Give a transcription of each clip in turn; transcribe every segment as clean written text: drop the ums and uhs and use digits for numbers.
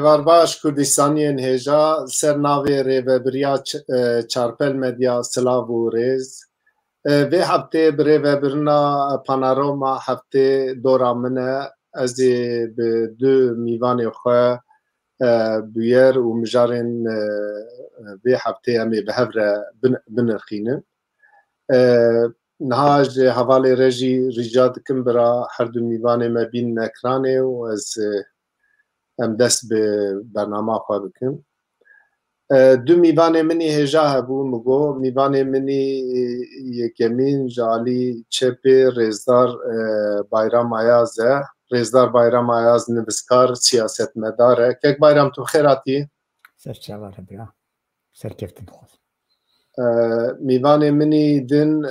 Rêvarbaş Kurdistaniyên hêja ser navê Rêveberiya Çarpel Medya Silav û Rêz vê heftê bi rêvebirina Panorama heftê dora min e. Ez ê bi du mîvanê xwe bûyer û mijarên vê heftê em ê bi hev re binirxînin. Niha ji hevalê re jî rica dikim bira her du mîvanê me bînin ekranê û ez em dest bi bernama xwe bikim. Du mîvanê minî hêja hebû migo. Mîvanê minî yekemîn ji alî çepê Rêzdar Bayram Ayaz e. Rêzdar Bayram Ayaz nivîskar, siyasetmedar e. Kek Bayram tu xêr hatî? Serçavar hebra. Serkeftin xwe. Mîvanê minî din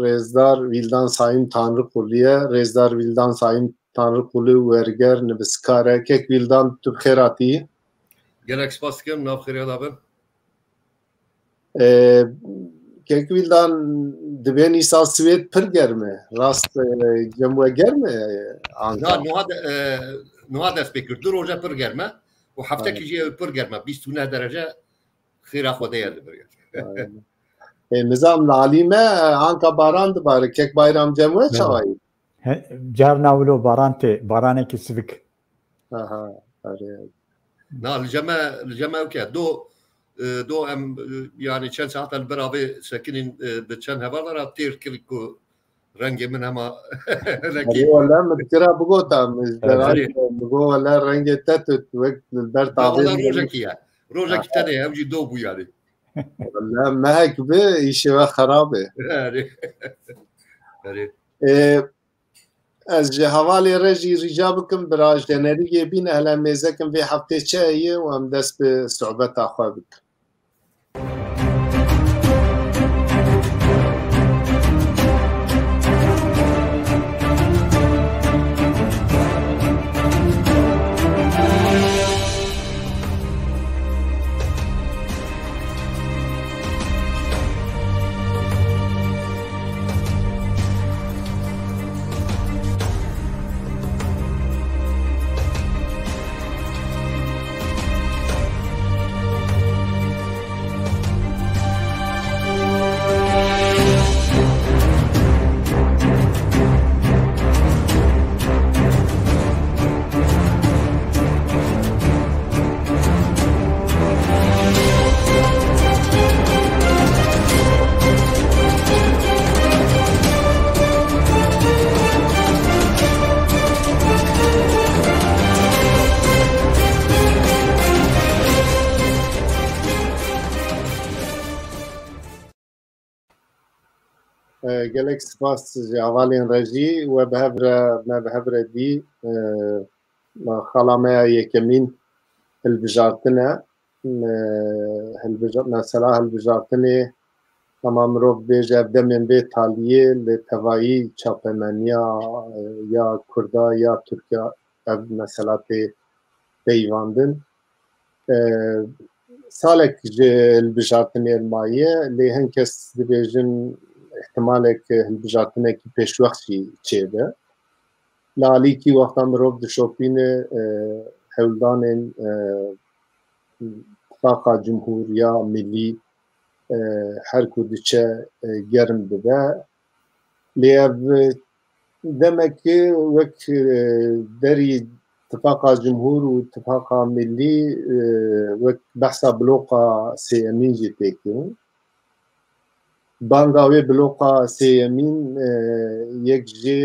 Rêzdar Vîldan Sayîm Tanrıkulu ye. Rêzdar Vîldan Sayîm Tanrıkulu werger nivîskar e. Kek Vîldan tu xêr hatî? Gelek spas dikim, nav xêriya dabin. Kek Vîldan dibên îsal Swêd pir germ e. Rast cem we germ e Ankara? Niha dest pê kir. Du roja pir germ e û heftekî jî pir germ e. 29 derece xêra xwe de ye dibir. Nizam li alî me anka baran dibare. Kek Bayram cem we çawayî? Car navlo baran tê, baranekî sivik. Aha, Na li ceme weke do em yani çend saetan li ber avê sekinîn bi çend hevalara têr kir ku rengê min hema wele min dikira bigotam bigo wele rengê te tut wek li ber tavê rojekî ye. Rojekî tenê ew jî do bû yani. Wele mehek bi îşê we xerab e. Ez ji hevalê re jî rica bikim bira jenerîgê bîne hele mêzekim vê heftê çi heye û em dest bi sohbeta xwe bikin. Gelek spas ji hevalên re jî we bi hev re me bi hev re dî xala me ya yekemîn hilbijartin e mesela hilbijartinê hema mirov bêje ev demên vê taliyê li tevayî çapemeniya ya Kurda ya Tirkiya ev mesela tê peyvandin. Salek ji hilbijartinê maye lê hin kes dibêjin ihtimalek hilbijartinekî pêşwex jî çêbe. Li alîkî wexta mirov dişopîne hewldanên Ittifaqa Cumhuriya Millî her ku diçe germ dibe. Lê ev demekî wek derî Ittifaqa Cumhur û Ittifaqa Millî wek behsa bloka sêyemîn jî tê kirin. Banga wê bloka sêyemîn yek jê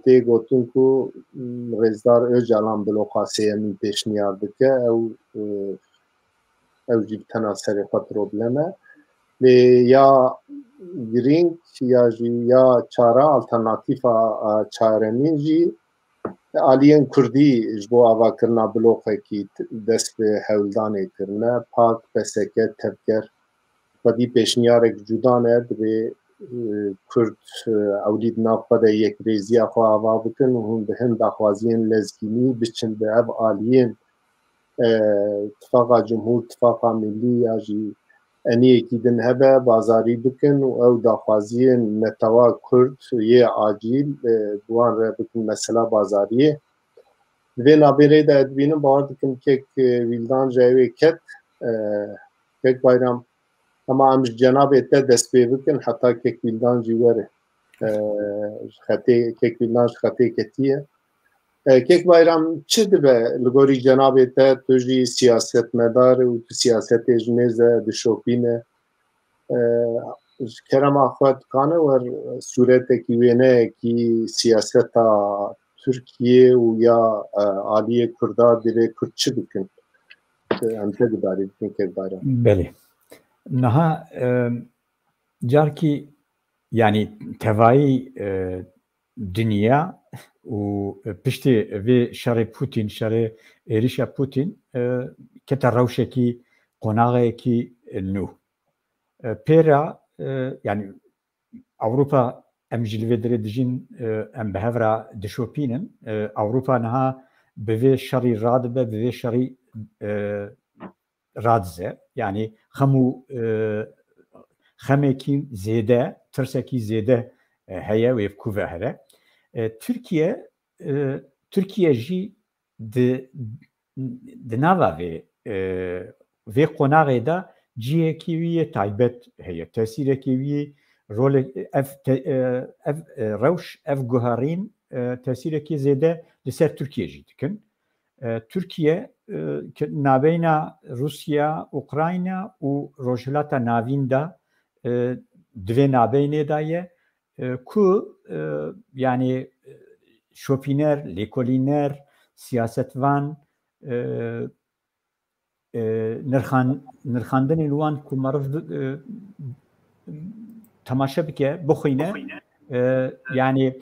tê gotin ku Rêzdar Öcalan bloka sêyemîn pêşniyar dike ew jî bi tena serê xwe problem e. Lê ya girîng ya jî ya çara alternatîfa çaremîn jî aliyên Kurdî ji bo avakirina blokekî dest bi hewldanê kirine. Pak, PSK, Tevker xwedî pêşniyarek cuda ne divê Kurd ewlî di nav xwe de yekrêziya xwe ava bikin û hûn bi hin daxwaziyên lezgînî biçin bi ev aliyên Ittifaqa Cumhur, Ittifaqa Millî ya jî eniyekî din hebe bazarî bikin û ew daxwaziyên netewa Kurd yê acîl bi wan re bikin mesela bazariyê. Ve nabere de edbinin bağırdıkın kek vildan cevi ket kek bayram ama amş cenab-ı te despêvikin hatta kek vildan civere xetê kek vildan xetê ketiye kek bayram çi dibe li gorî cenab-ı te tu jî siyasetmedar û tu siyasetê ji mêze dişopîne kerema xwe dikane wer sûretekî wêneyekî siyaseta Türkiye û ya aliyê Kurda divê Kurd çi bikin em te didarî bikin kek bayram Belê niha carkî yani tevayî dünya û piştî vê şerê Putin şerê êrişa Putin kete rewşekî qonaxeyekî nû pêra yani Avrupa em ji li vê derê dijîn em bi hev re dişopînin Avrupa niha bi vê şerî radibe bi vê şerî radize yani hemû xemekî zêde tirsekî zêde heye wê ku ve here Türkiye jî di nava vê qonaxê de ciyekî wî yê taybet heye tesîrekî wî rolê ev rewş ev guherîn tesîrekî zêde li ser Türkiye jî dikin Türkiye navbeyna Rusya Ukrayna û Rojhilata navîn de divê navbeynê de ye ku yani şopîner lêkolîner siyasetvan nirxandinên wan ku meriv temaşe bike bixwîne yani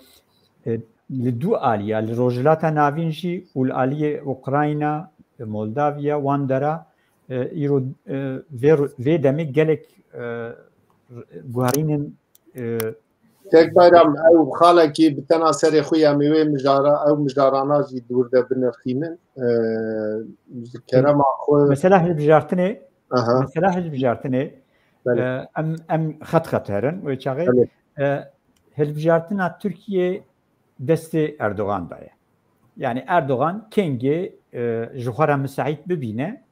li du aliya li Rojhilata navîn jî û li aliyê Ukrayna Moldavya wan dera îro vê demê gelek guherînên kek bayram ew xalekî bi tena serê xwe ya mêwê mijara ew mijarana jî dûr de binirxînin kerema xwe mesela hilbijartinê em xet herin wê çaxê hilbijartina Türkiye destê Erdogan da ye yani Erdogan kengê ji xwe re misaîd bibîne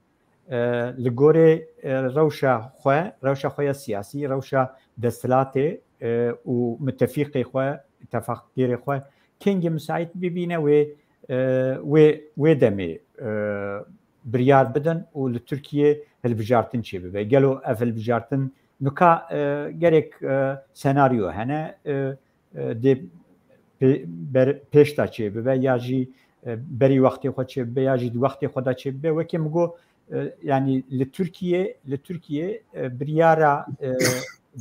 li gorê rewşa xwe ya siyasî rewşa desthilatê û mitefîqê xwe itefaqgirê xwe kengê misaîd bibîne wê demê biryar bidin û li Türkiye hilbijartin çêbibe gelo ev hilbijartin nuka gerek senaryo hene dê pêş da çêbibe ya jî berî wextê xwe çêbibe ya jî di wextê xwe da çêbibe wekî min got yani li Türkiye biryara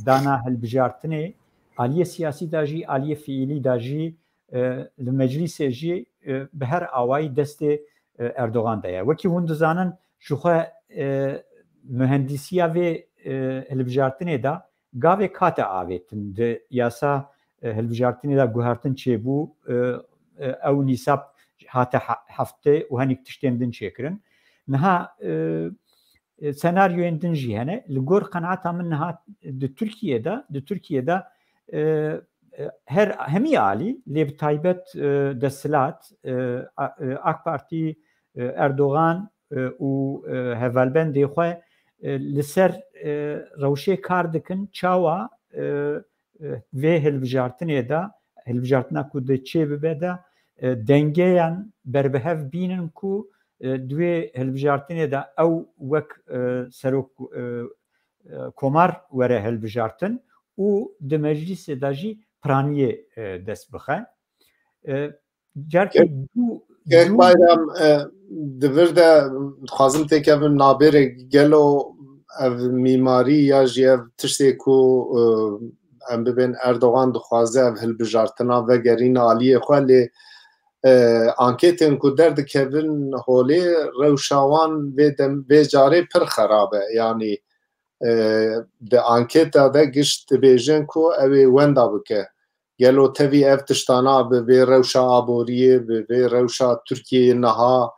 dana hilbijartinê aliyê siyasî da jî aliyê fiîlî da jî li meclîsê jî bi her awayî destê Erdogan da ye wekî hûn dizanin ji xwe mühendîsiya vê hilbijartinê da gavê kate avêtin di yasa hilbijartinê da guhertin çêbû ew nîsab hate heftê û henîk tiştên din çêkirin niha senaryoyên din jî hene li gor qenaeta min niha di Türkiye'de hemî alî lê bi taybet desthilat AK Partî Erdogan û hevalbendê xwe li ser rewşê kar dikin çawa vê hilbijartinê de hilbijartina ku di çêbibe de dengeyan berbihev bînin ku دوێ hilbijartinê de ew wek serok komar were hilbijartin û di meclîsê de jî piraniyê dest bixe carkê kek bayram divir de dixwazim têkevim naberê gelo ev mîmarî ya jî ev tiştê ku em bibên Erdogan dixwaze ev hilbijartina vegerîna aliyê xwe lê anketên ku derdikevin holê rewşa wan vê carê pir xerab e yanî di anketa de gişt dibêjin ku ew ê wenda bike gelo tevî ev tiştana bi vê rewşa aboriyê bi vê rewşa Tirkiyeyê niha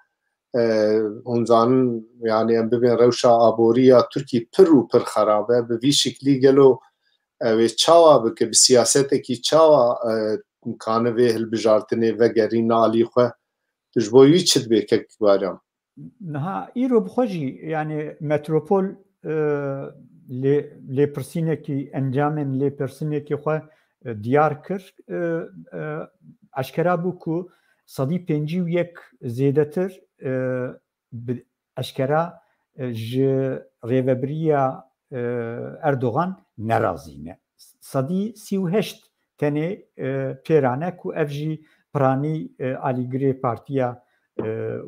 hûn zanin yanî em bibên rewşa aboriya Tirkî pir û pir xerab e bi vî şiklî gelo ew ê çawa bike bi siyasetekî çawa imkanı vê hilbijartinê vegerîna alî xwe تجبوي تشد بكك بارام نها إيرو بخوجي يعني متروبول لي برسينكي انجامن لي برسينكي خو ديار كر اشكرا بوكو صدي بنجي ويك زيدتر اشكرا ج ريفبريا اردوغان نرازينه صدي سيوهشت تني بيرانك وافجي براني اليغري بارتيا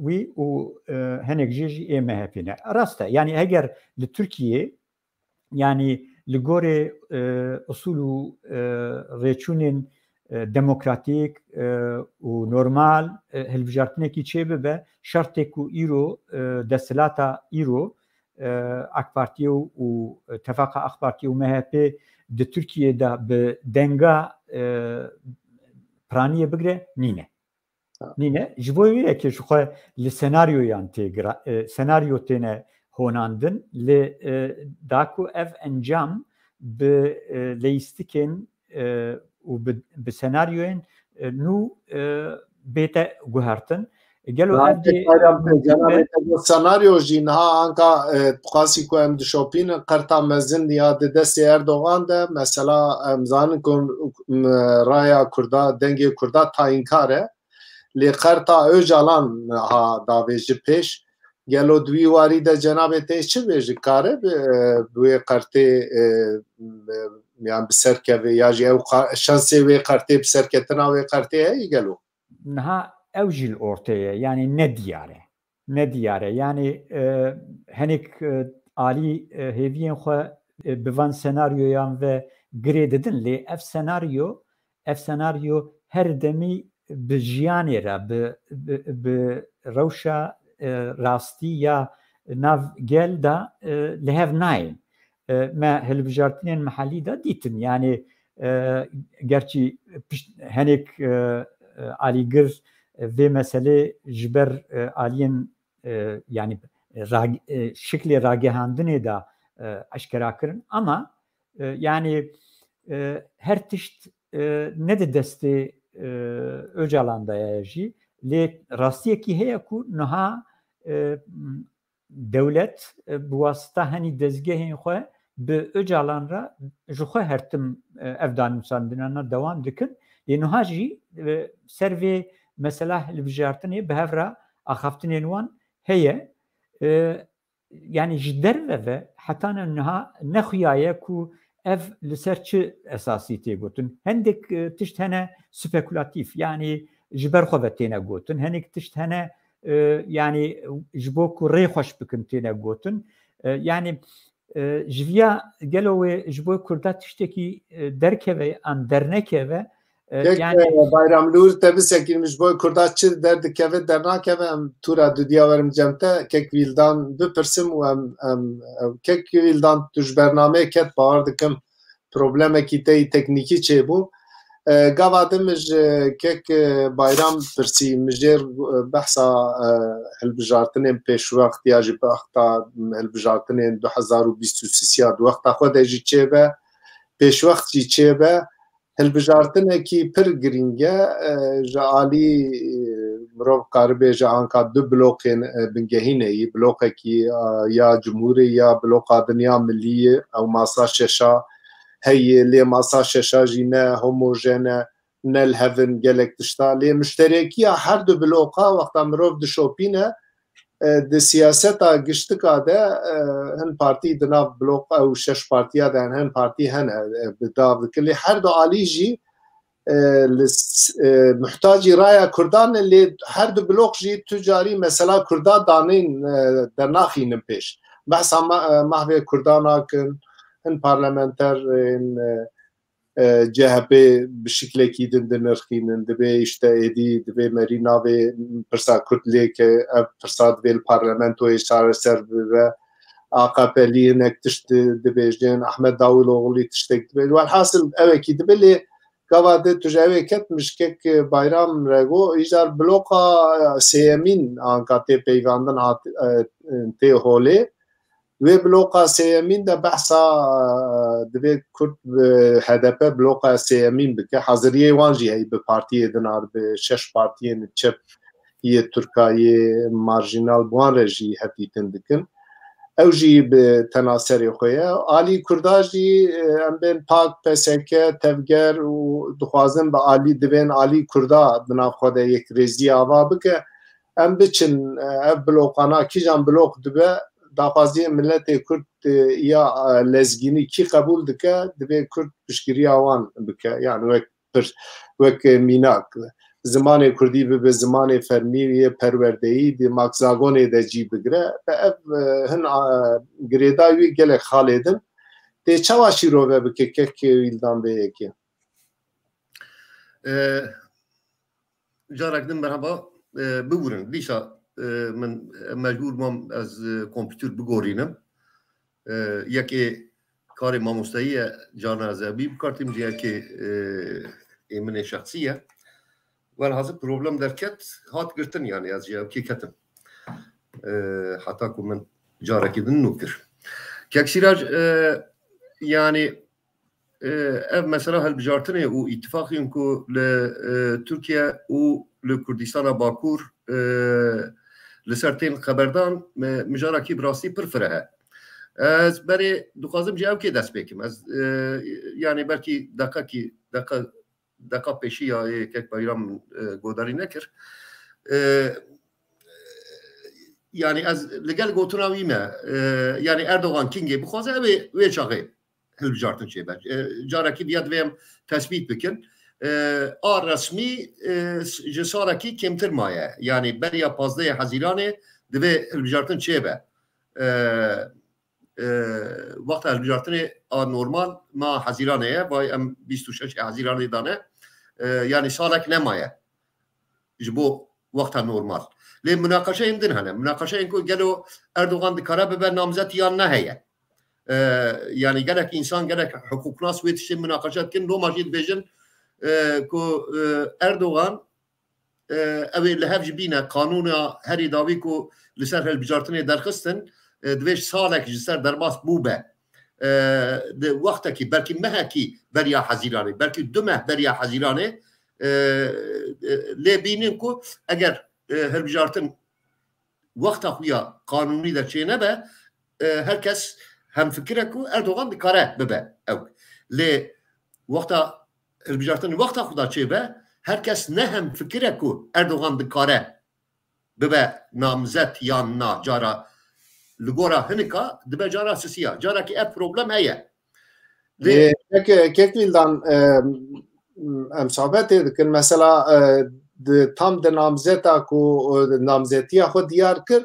وی و هنگ جیجی ایمه هپینه راسته یعنی اگر لترکیه یعنی لگوره اصول ریچونین دموکراتیک و نورمال هلبجارتنه کی چه به شرط کو ایرو دستلاتا ایرو اک پارتی و اتفاق اک پارتی و مهپی د ترکیه دا به دنگا پرانیه بگره نینه نینه جبوی که شو لسناریو یانتی سناریو تنه هوناندن ل داکو اف انجام به لیستکن و به سناریوین نو بیت گوهرتن گلو اف دی سناریو جینها انکا تقاسی کو ام شوپین قرطا مزن یاد دست اردوغان ده مثلا امزان کن رایا کردا دنگ کردا تاین کاره لقرطا اوجالان ها داویج پیش گلو دوی واری ده جناب تیش چه بیج کاره به قرطه yani بسرکه یا جی او شانسی و قرطه بسرکه تنا و قرطه ای گلو نها اوجی الارتيه يعني ندياره يعني هنيك عالي هيفين خو بفان سيناريو يان و جريددن لي اف سيناريو هر دمي بجياني را بروشا راستي يا ناف جيل دا لهاف ناين ما هالبجارتين محلي دا ديتن يعني گرچی هنيك عالي جر في مسألة جبر آلين يعني شكل راجهاندنه دا اشكرا كرن اما يعني her tişt ne de deste Öcalan'da yaji le rastiyeki heye ku naha devlet bu vasıta hani dezgehin xwe bi Öcalan'ra ji xwe hertim evdan nusandinana devam dikin li naha jî servê mesela hilbijartinê bi hevra axaftinên wan heye yani ji derve ve heta niha nexuyaye ku ev li ser çi esasî tê gotin hindek tişt hene spekulatif yani ji ber xwe ve têne gotin hinek tişt hene yani ji bo ku rê xweş bikin têne gotin yani ji vîya gelo wê ji bo Kurda tiştekî derkeve an dernekeve yani bayramlûr te bisekîmiş bo Kurda çi derdikeve dernakeve em tura dudiya werim cemte kek vîldan bipirsim û em kek vîldan tu ji bernameyê ket bawar dikim problemekî te teknîkî çêbû gava din min ji kek bayram pirsî min jêr behsa hilbijartinên pêşwext ya ji wexta hilbijartinên 2023 di wexta xwe de jî çêbe pêşwext jî çêbe hilbijartinekî pir giring e ji alî mirov karibêje anka du blokên bingehîneyî blokekî ya Cumhurê ya bloka Dinya Millî ew masa şeşa heye lê masa şeşa jî ne homojene ne li hevin gelek tişta lê müşterekiya her du bloka wexta mirov dişopîne di siyaseta giştika de hin partî di nav bloka ew şeş partiya de hin partî hene bi dav dikin lê her du alî jî muhtacî raya Kurdan lê her du blok jî tu carî mesela Kurda danên dernaxînin pêş behsa mahvê Kurdan nakin hin parlamenterên CHP bi şiklekî din dinirxînin dibe işte êdî dibe merî navê pirsa Kurd lêke ev pirsa divê li parlamentoyê çareser bibe AKP'lî hinek tişt dibêjin Ahmed Davutoğlu tiştek dibe welhasil evekî dibe lê gava de tu ji evê ketmiş kek bayram rego îjar bloka sêyemîn anka tê peyvandin hat tê holê wê bloka sêyemîn de behsa divê Kurd HDP bloka sêyemîn bike heziriyê wan jî heye bi partiyê dinar bi şeş partiyên çep yê Tirkiyeyê marjinal buan re jî hepîtin dikin. Ew jî bi tenaserê xwe ye. Alî Kurda jî em bên pak PSK tevger û dixwazin bi alî divên alî Kurda bi nav xwe de yekrêzî ava bike. Em biçin ev bloqana kîjan blok dibe daxwaziyê milletê Kurd ya lezgînî kî qebûl dike divê Kurd piştgiriya wan bike. Yani wek mînak. Zimanê Kurdî bibe zimanê fermî perwerdeyî di makzagonê de cî bigire. Ev hin girêda wî gelek xalê din. Tê çawa şîrove bike kekê wîldan vê yekê? Carek din merhaba. Bibûrin. Dîsa min mecbûr mam ez kompîtür bigorînim. Yekê karê mamosteyî ye Caner Zebî bikartîm ji yekê êminê şexsî ye. Velhasıl problem derket hat girtin yani ez ji ew ketim. Heta ku min carekî din nû kir. Keksîrac yani ev mesela helbijartinê û îtifaqên ku li Türkiye û li Kurdistana Bakur li ser tên xeberdan mijarekî bi rastî pir fire he. Ez berê dixwazim ji ew kê dest pêkim. Ez yani belkî deka pêşî ya kek bayram godarî nekir. Yani ez li gel gotina wî me yani Erdogan kingê bixwaze ew ê wê çaxê hilbijartin çêbe. Carekî diya divê em tespît bikin. A resmî ji salekî kêmtir maye. Yani beriya 15 Hezîranê divê hilbijartin çêbe. Wexta hilbijartinê a normal ma Hezîranê ye vay em 26 Hezîranê dane. Yani salek nemaye. Ji bo wexta normal. Lê münaqeşeyên din hene. Münaqeşeyên ku gelo Erdogan dikare bibe namzet yan neheye. Yani gerek insan gerek hukuknas wê tiştê münaqeşe dikin. Loma jî dibêjin ku Erdogan ew ê li hev jî bîne kanûna herî dawî ku li ser hilbijartinê derxistin divê salek ji ser derbas bûbe. Di wextekî belkî mehekî beriya Hezîranê belkî du meh beriya Hezîranê lê bînin ku eger hilbijartin wexta xwe ya kanûnî de çê nebe herkes hemfikir e ku Erdogan dikare bibe ew. Lê wexta hilbijartinê wexta xwe da çêbe herkes ne hemfikir e ku Erdogan dikare bibe namzet yan na cara li gora hinika dibe cara sisiya. Carekî ev problem heye. Kek wîldan em sohbetê dikin mesela tam de namzeta ku namzetiya xwe diyar kir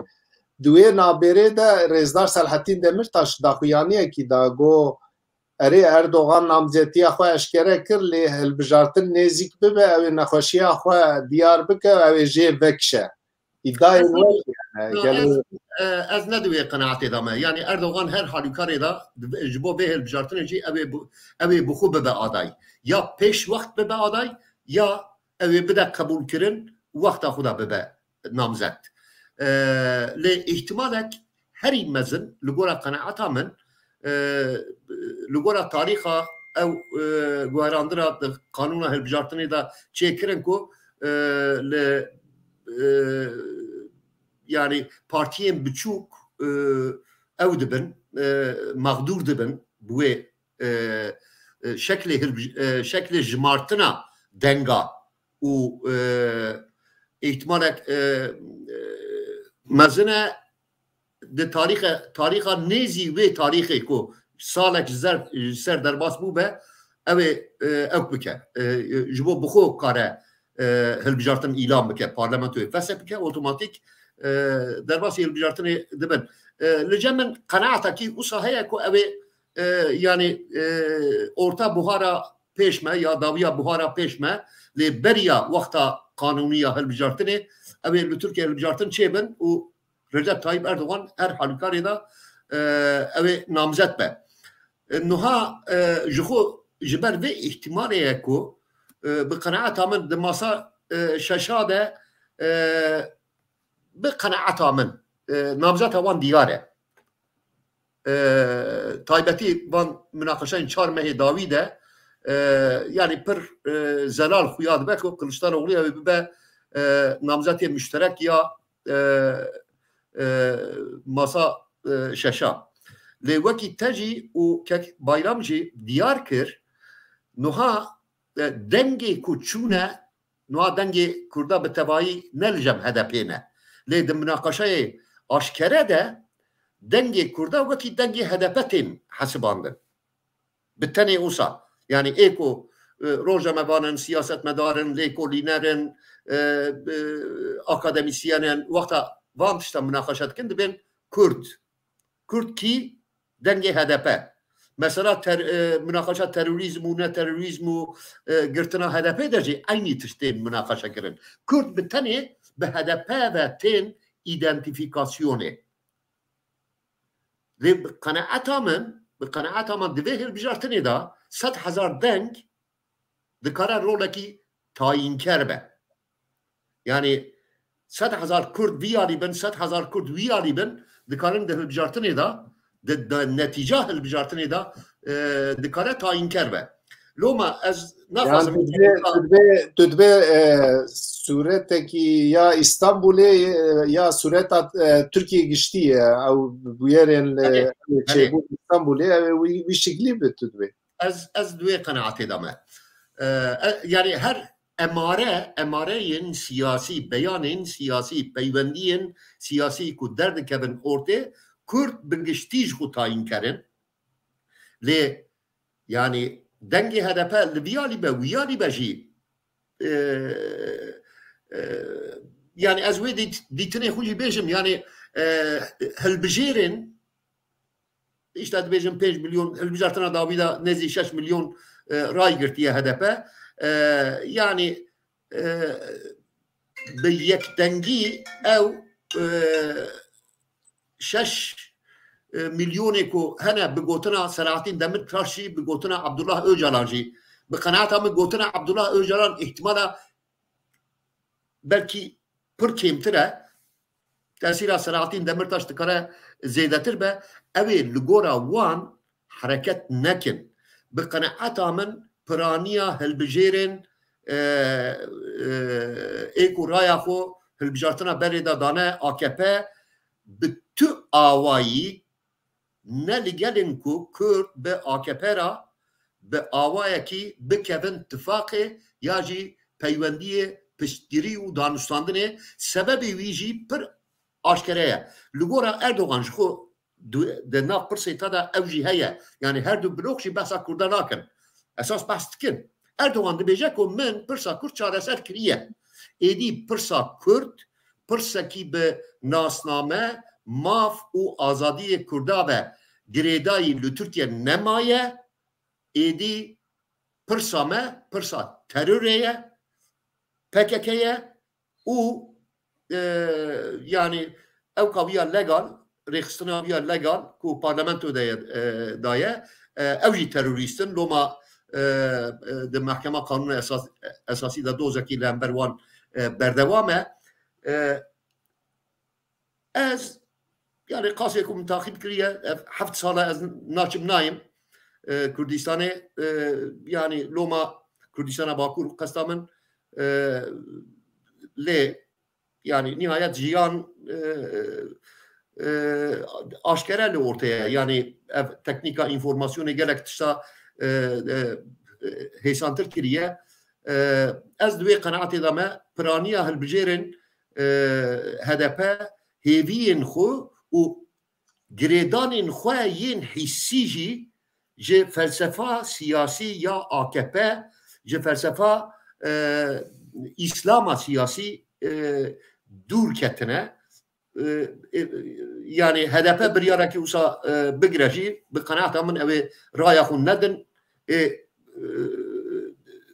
دوێ نابێرێ de Rêzdar Selhetîn Demirtaş daxuyaniyekî da got erê Erdogan namzetiya xwe eşkere kir lê hilbijartin nêzik bibe ew ê nexweşiya xwe diyar bike ew ê jê vekişe. İddiayê ez ne divê qenaetê da me. Yani Erdogan her halûkarê da ji bo vê hilbijartinê jî ew ê bi xwe bibe aday. Ya pêş wext bibe aday ya ew ê bide qebûlkirin wexta xwe da bibe namzet. Lê ihtimalek herî mezin li gora qenaeta min li gora tarîxa ew guherandira kanûna hilbijartinê da çêkirin ku li yani partiyên biçûk ew dibin mexdûr dibin bi wê şeklê jimartina denga û ihtimalek mezine de tarixa nêzî wê tarîxê ku salek ji ser derbas bûbe ew ew bike. Ji bo bixwe kare hilbijartin îlan bike parlamentoyê fesek bike otomatik derbasî hilbijartinê dibin. Li cem min qenaetekî wisa heye ku ew yani orta buhara pêş me ya dawiya buhara pêş me lê beriya wexta kanûniya hilbijartinê ew ê li Tirkiye hilbijartin çêbin û Recep Tayyip Erdogan her halûkarê da ew ê namzet be. Niha ji xwe ji ber vê ihtimalê ye ku bi qenaeta min di masa şeşa de bi qenaeta min namzeta wan diyar e. Taybetî van münaqeşeyên 4 mehê dawî de yani pir zelal xuya dibe ku Kılıçdaroğlu ew bibe نامزد مشترک یا ماسا ششا لی وکی تجی و که بایرام جی دیار کر نوها دنگی کوچونه نوها دنگی کرده به تبایی نلجم هدپینه لی ده مناقشه آشکره ده دنگی کرده وکی دنگی هدپتین حسباندن بتنی اوسا یعنی ایکو روژه مبانن سیاست مدارن لیکو لینرن اکادمیسیانن وقتا وام تشتا مناقشات کن دبین کرد کی دنگی هدپه مثلا مناقشات تروریزم و نه تروریزم و گرتنا هدپه درجه اینی تشتین مناقشه کرن کرد بتنی به هدپه و تین ایدنتیفیکاسیونه لی بقناعت من دوه هلبجارتنی دا 100,000 دنگ دکاره رولکی تاین کرده یعنی 100,000 کرد ویالی بن 100,000 کرد ویالی بن دکارن ده هلبجارتنی دا ده نتیجه هلبجارتنی دا دکاره تاین کرده لوما از نفازم تدبه صورتکی یا استانبولی یا صورت ترکیه گشتیه او بویرن چه استانبولی وی شکلی به تدبه از دوی قناعتی دامه یعنی هر اماره سیاسی بیان سیاسی پیوندی سیاسی که درد کبن ارده کرد بنگشتیج خود تاین کرن لی یعنی دنگی هدفه لویالی به ویالی بجی یعنی از وی دیتنه خوشی بیشم یعنی هلبجیرن işte بیشم 5 milyon هلبجارتنا داویدا نزی 6 milyon رای گرتیه هدفه yani به یک دنگی او 6 میلیونی که هنه بگوتنا سلاطین دمترشی بگوتنا عبدالله اوجالان جی بقناعت هم گوتنا عبدالله اوجالان احتمالا بلکی پر کمتره تأثیر سلاطین دمترش تکاره زیده تر به اوی لگورا وان حرکت نکن بقناعت هم پرانیا هلبجیرن ایکو رایا خو هلبجارتنا بریده دانه AKP به تو آوایی نلگلن کو کرد به AKP را به آوایی که بکوین اتفاق یا جی پیوندی پشتگیری و دانستاندنه سببی ویجی پر آشکره لگورا اردوغان خو ده ناف پرسی تا دا اوجی هیا یعنی هر دو بلوکشی بحثا کرده ناکن اساس بحث تکن اردوغان ده بیجه که من پرسا کرد چاره سر کریه ایدی پرسا کرد پرسا کی به ناسنامه ماف و آزادی کرده و گریدای لترکیه نمایه ایدی پرسامه پرسا تروریه PKK'ye و yani ev kaviya legal registrana viya legal ku parlamento daye ev jî teröristin loma de mahkema kanunu esasî da dozekî lember wan berdewam e ez yani qasê ku min taxîb kiriye 7 sala ez naçim nayim Kurdistanê yani loma Kurdistana Bakur qesta min lê yani nihayet jiyan aşkere li ortaya yani ev teknika informasyonu gelek tişta hêsantır kiriye ez divê qenaetê de me piraniya hilbijêrên HDP hêviyên xwe û girêdanên xwe yên hîsî jî ji felsefa siyasî ya AKP ji felsefa İslam'a siyasi dûr ketine yani HDP bir yarekî wisa bigire jî bi qenaeta min ew ê raya xwe nedin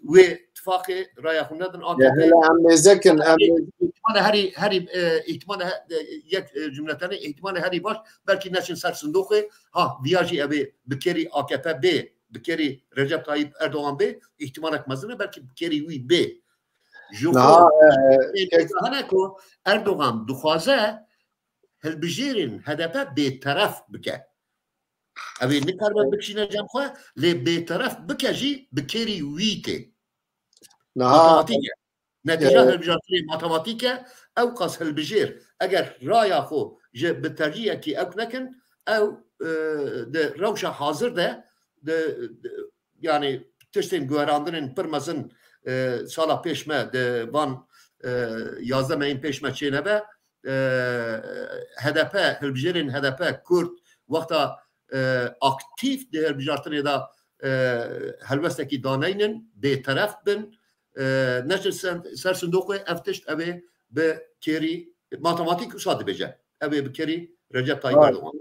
wê ittifaqê raya xwe nedin ihtimale yek cümletene ihtimale herî baş belkî neçin ser sindoqê ha viya jî ew ê bi kerî AKP bê bi kerî Recep Tayyip Erdoğan bê ihtimalek mezin belkî bi kerî wî bê hene ku Erdoğan dixwaze hilbijêrên HDP bêteref bike ew ê nikaribe bikişîne cem xwe lê bêteref bike jî bi kerî wî tê نتیجه هلبجارتنی ماتماتیکه او قص هلبجیر اگر رایا خو جه بترجیه کی او نکن او ده روش حاضر ده yani tiştin güveraندنین پرمزن سالا پیشمه ده وان 11 مین پیشمه چینه به HDP هلبجیرین HDP Kürt وقتا aktif ده هلبجارتنی دا هلوستکی دانینن بیطرف بن نشر سر صندوق افتشت اوه به کری ماتماتیک ساده بجه اوه به کری رجب طایب اردوغان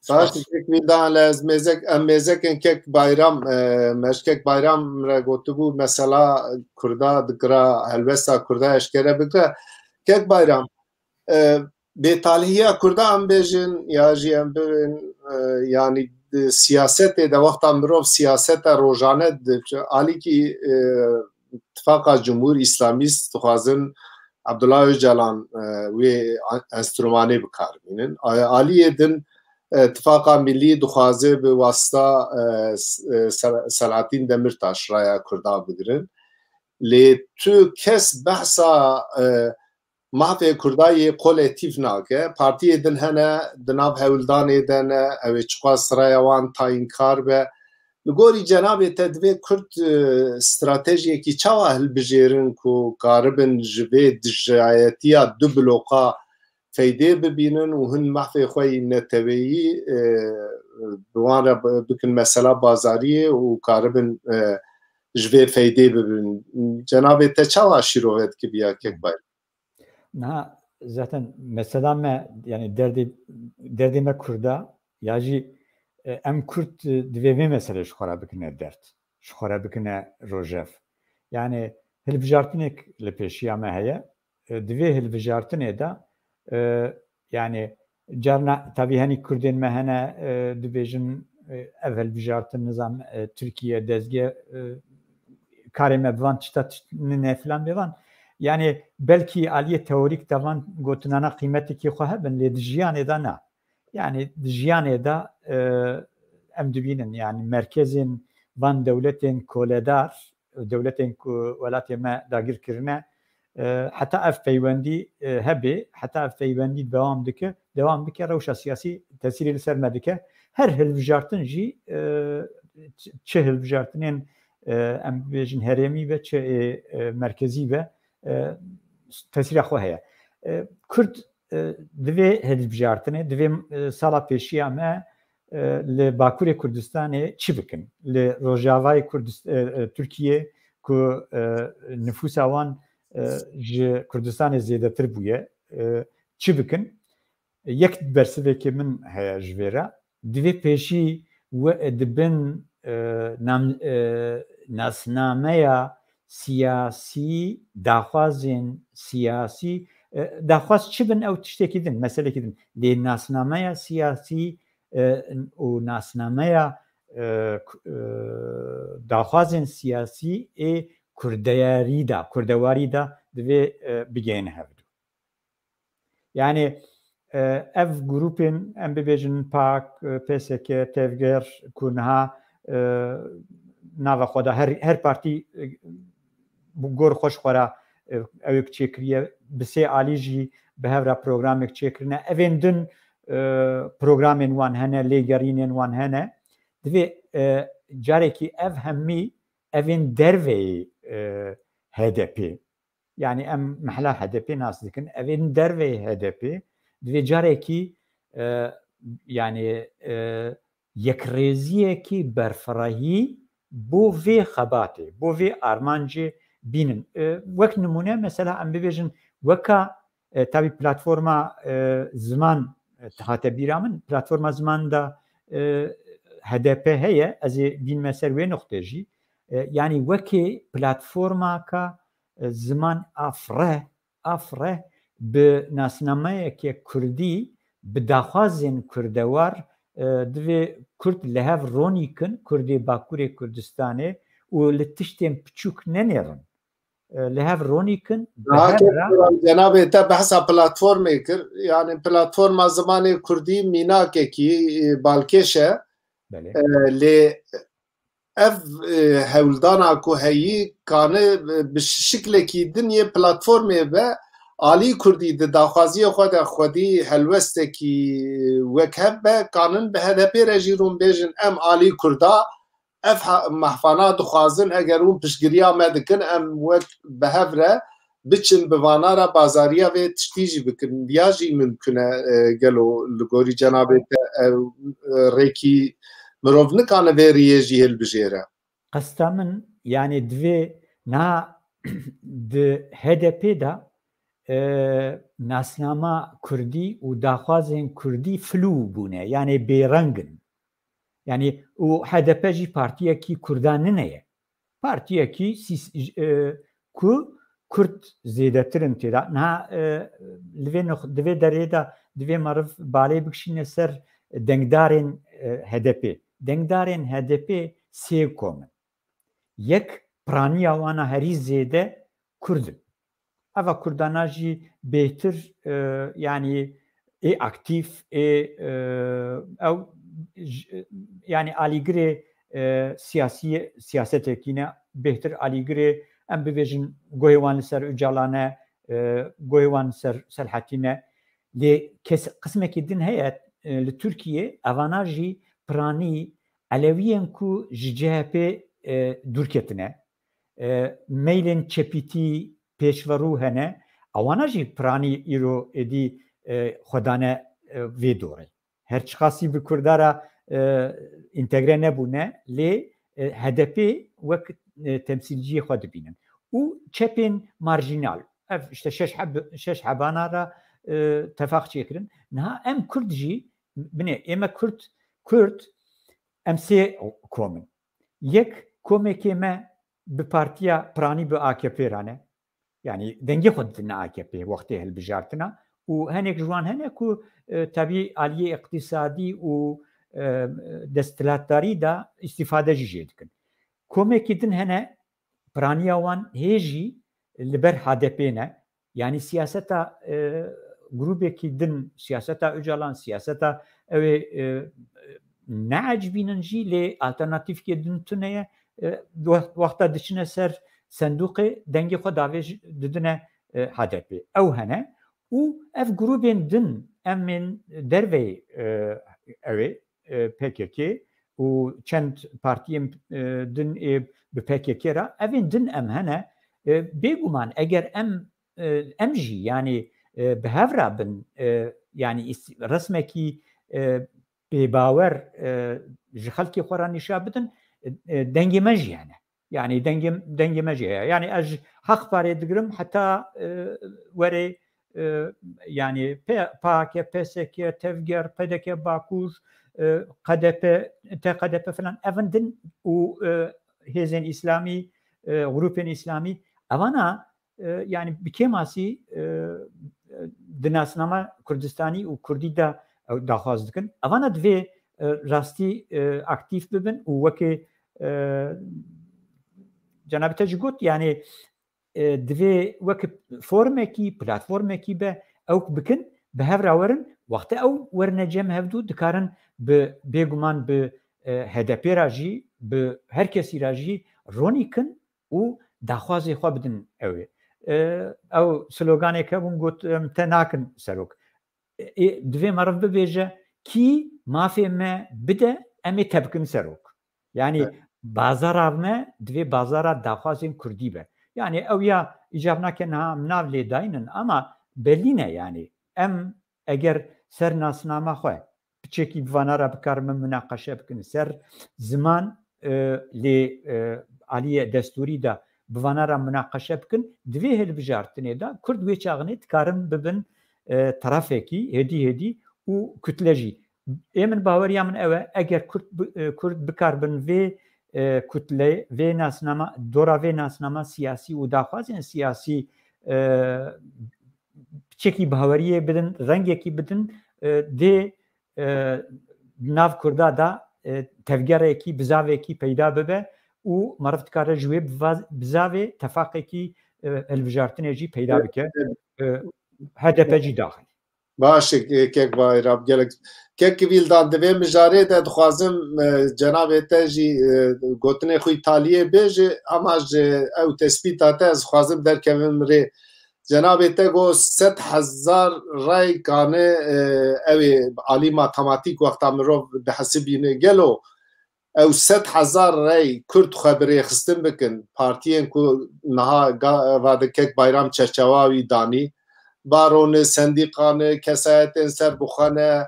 باش تکمیدان از مزکن کک bayram مشکک bayram را گوتو بو مثلا کردا دکرا هلوستا کردا اشکره بکره کک bayram بیتالیه کردا هم بیجن یا جی هم ببین yani siyasete de vakta mirov siyasete rojane ali ki ittifaka Cumhur İslamist tuhazın Abdullah Öcalan ve enstrümanı bikarbinin ali edin ittifaka milli duhaze bi vasıta Selahattin Demirtaş raya kurda bigirin li tu kes bahsa mahve kurdayı kolektif nake parti edin hene dinav hevldan edene ev çıkwa sıraya wan tayinkar ve gori cenab-ı tedve Kürt stratejiyeki çava hilbijerin ku garibin jibe dijayetiya du bloka feyde bibinin u hun mahve xwe neteveyi duan bikin mesela bazariye u garibin jibe feyde bibin cenab-ı te çava şirovet gibi ya kek bayram نه zaten mesela me yani derdime kurda yaji em Kürt divê mesele ji xwe bikine dert ji xwe bikine rojev yani hilbijartinek li pêşiya me heye divê hilbijartinê de yani carna tabii henî Kurdên me hene dibêjin ev hilbijartin nizam Tirkiye dezgeh karê me bivan tişta ne filan bivan yani belki aliye teorik davan gotunana kıymeteki xwe hebin lê di jiyanê de ne yani di jiyanê de em dibînin yani merkezên van dewletên koledar dewletên ku welatê me dagirkirine heta ev peywendî hebe heta ev peywendî devam dike rewşa siyasî tesîrê li ser me dike her hilbijartin jî çi hilbijartinên em bêjin herêmî ve çi merkezî ve tesîra xwe heye Kürt divê hilbijartinê divê sala pêşiya me li Bakurê Kurdistanê çi bikin li Rojavayê Tirkiye ku nüfusa wan ji Kurdistanê zêdetir bûye çi bikin yek bersivekê min heye ji vê re divê pêşî dibin nasnameya siyasi daxwazên siyasî daxwaz çi bin ew tiştekî din meselekî din lê nasnameya siyasî û nasnameya daxwazên siyasî ê kurdewarî da divê bigihîne hevdû yani ev grûpên em bibêjin pak PSK tevger ku niha nava xwe da her partî gor xweş xwara ew çêkiriye bi sê alî jî bi hevra programek çêkirine evên din programên wan hene lêgerînên wan hene divê carekî ev hemî evên derveyê HDP yani em mehla HDP nas dikin evên derveyê HDP divê carekî yani yekrêziyekî berfirehî bo vê xebatê bo vê armancê bînin wek nimûne mesela em bibêjin weka tabii platforma ziman hate bîra min platforma ziman da HDP heye ez ê bînme ser wê noxtê jî yani wekê platformaka ziman afreh bi nasnameyekê Kurdî bi daxwazên kurdewar divê Kurd li hev ronîkin Kurdê Bakurê Kurdistanê û li tiştên piçûk nenêrin li hev ronîkin cenab-ı te behsa platformê kir yani platforma zimanê Kurdî mînakekî balkêş e lê اف هولدانا کو هیی کانه بشکلکی دنیا پلاتفورمی به آلی کردی داخوازی خود خودی هلوستکی وکهب به کانن به هدپی رجیرون بیجن ام آلی کردا اف محفانات خوازن اگر اون پشگریا مدکن ام وک به هفره بچن بوانا را بازاریا و تشتیجی بکن بیاجی ممکنه گلو لگوری جنابه ریکی مروف نکانه و ریجی هل بجیره قستا من يعني دوی نا د HDP دا ناسنامه کردی و داخوازین کردی فلو بونه يعني بیرنگن يعني و HDP جی پارتیه کی کردان ننه پارتیه کی کو کرد زیده ترن تیدا نا دوی داره دا دوی معرف بالی بکشین سر دنگدارین HDP دنگدارین HDP سی کومن یک پرانی آوانا هری زیده کردن اوا کردانا جی بهتر يعني ای اکتیف او يعني آلیگری سیاست کینه بهتر آلیگری ام ببیجن گویوان سر اجالانه گویوان سر سلحتینه لی قسمه که دن هیت لترکیه اوانا جی پرانی علویین کو جهپی دور کتنه میلین چپیتی پیشورو هنه اوانا جی پرانی ایرو ادی خدانه وی دوره هرچ خاصی بکردارا انتگره نبونه لی HDP وقت تمثیلجی خود بینن و چپین مارجینال işte شش حبانا را تفاق چیکرن نه ام کرد جی بنه اما کرد ام سی کومن یک کومکی ما به پارتیا پرانی به AKP رانه يعني دنگی خود دنا AKP وقتی هل بجارتنا و هنک جوان هنک و طبیعی عالیه اقتصادی و دستلاتداری دا استفاده جید کن کومکی دن هنه پرانی وان هیجی لبر HDP نه يعني سياستا جروبي كي دن سياستا اجالان سياستا نعجبين نجي ل alternatif كي دن تنيه وقتا دشنا سر صندوق دنگي خو داوج ددنه HDP او هنا و اف جروبين دن امن دروي اوي PKK و چند پارتیم دن به PKK را اوین دن ام هنا بيجومان اگر ام جي يعني بهافرا بن يعني رسمكي بباور جخلكي خوراني شابدن دنجي مجي يعني دنجي مجي يعني اج حق باري دقرم حتى وري يعني باكي بسكي تفجر بدكي باكوز قدب فلان افندن و هيزن اسلامي غروبين اسلامي اوانا يعني بكيماسي دناسنامه كردستاني و كردي دا داخواز دكن اوانا دوی راستی اكتيف ببن و وكي جناب تجگوت يعني دوی وكي فورمكي بلاتفورمكي به او بكن بهفرا ورن وقت او ورنجم هفدو دكارن بيگومان ب HDP راجي ب هر کسی راجي روني كن و داخوازي خو بدن اوي او سلوگانه که بون گوت تناکن سروک دوی مرف ببیجه کی مافی ما بده امی تبکن سروک يعني بازار ما دوی بازار داخوازين کردی به يعني او یا ایجاب نکن ها مناو لی داینن اما برلینه يعني ام اگر سر ناسنامه خواه بچکی بوانا را بکارم مناقشه بکن سر زمان لی عالی دستوری دا بوانا را مناقشه بکن دوی هل بجارتنه دا کرد وی چاغنه تکارم ببن طرفکی هدی و کتلجی ایمن باوریا من اوه اگر کرد بکاربن وی کتله وی ناسنامه دورا وی ناسنامه سیاسی و داخوازین سیاسی چکی باوریه بدن رنگی کی بدن دی ناف کردا دا تفگره کی بزاوی کی پیدا ببه و مرفت کار جوی بزاوی تفاقی کی الوجارتنه جی پیدا بکه HDP جی داخل باشه کێک باێرا gelek kekî vîldan divê mijarê de dixwazim cenabê te jî gotinê xwe Îtaliyê bêje ama ji ew tespîta te ez dixwazim derkevim rê cenabê te got 100,000 ray kane ew ê alî matematîk wexta mirov dihesibîne gelo ew 100,000 ray Kurd xwe bi rêxistin bikin partiyên ku niha vadê Kek Bayram çerçeva wî danî barone sendîqane kesayetên serbixwe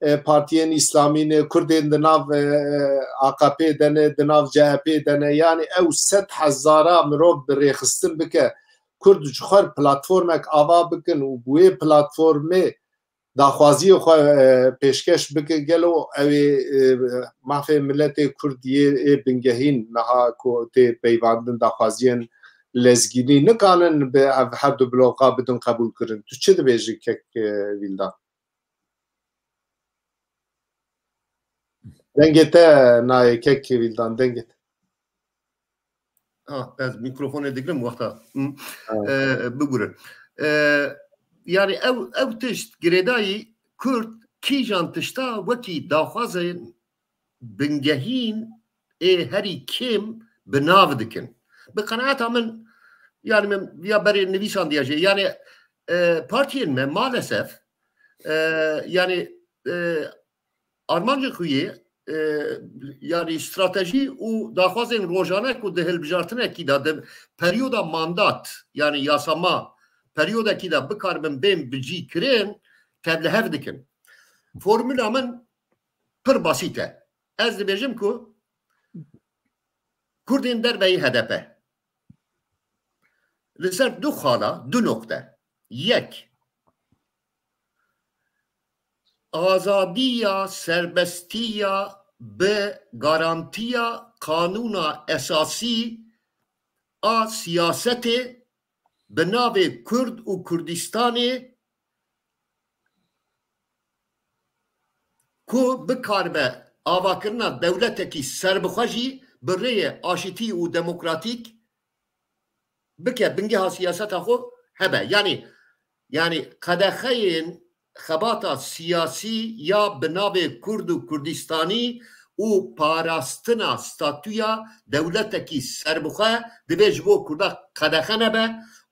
partiyên İslamî ne Kurdên di nav AKP de ne di nav CHP de ne yani ew 100,000 mirov bi rêxistin bike Kurd ji xwe platformek ava bikin û wê platformê daxwaziyê xwe pêşkeş bike gelo ew ê mafê milletê Kurdiyê ê bingehîn niha ku tê peyvandin daxwaziyên lezgînî nikanin bi ev her du bloka bidin qebûl kirin tu çi dibêjî Kek Vîldan dengê te nayê Kek Vîldan dengê te ez mikrofonê digirim wexta bigûrin yani ew tişt girêdayî Kurd kîjan tişta wekî daxwazên bingehîn ê herî kêm bi nav dikin bi qenaeta min yani min ya berê nivîsandiya jê yani partiyên me malesef yani armancê xwe yê yani stratejî û daxwazên rojane ku di hilbijartinekî de di peryoda mandat yani yasama peryodekî de bikaribin bên bicî kirin tevlihev dikin formûla min pir basît e ez dibêjim ku Kurdên derveyî HDP li ser du xala du nokte yek azadiya serbestiya bi garantiya kanûna esasî a siyasetê bi navê Kurd û Kurdistanê ku bikaribe avakirina dewletekî serbixwe jî bi rêyê aşîtî û demokratîk bike bingeha siyaseta xwe hebe yani qedexeyên xebata siyasî ya bi navê Kurd û Kurdistanî û parastina statûya dewletekî serbixwe dibe ji bo Kurda qedexe nebe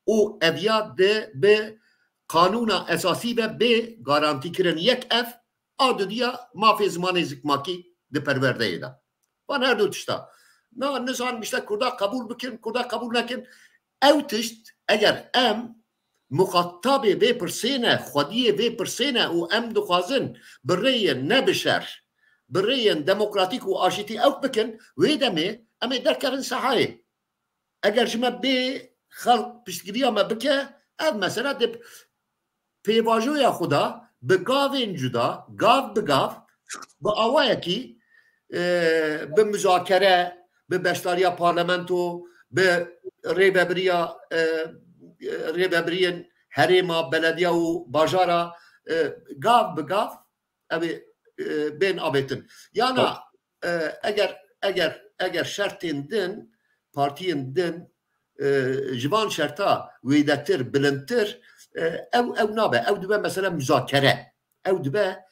û ev ya bi kanûna esasî ve bê garantîkirin yek ev a dudiya mafê zimanê zikmakî di perwerdeyê de van her du tişta nizan işte Kurda qebûl bikin Kurda qebûl nekin ew tişt eger em muxatabê vê pirsêne xwediyê vê pirsêne û em dixwazin bi rêyên nebişer bi rêyên demokratîk û aşîtî ew bikin wê demê em ê derkevin sehayê eger ji me bê xelq piştgiriya me bike ev mesela de pêvajoya xwe da bi gavên cuda gav bi gav bi awayekî bi müzakere bi beşdariya parlamento bi rêveberiyên herêma belediya û bajara gav bi gav ev bên avêtin yana eger şertên din partiyên din ji van şerta wêdetir bilindtir ew nabe ew dibe mesela müzakere ew dibe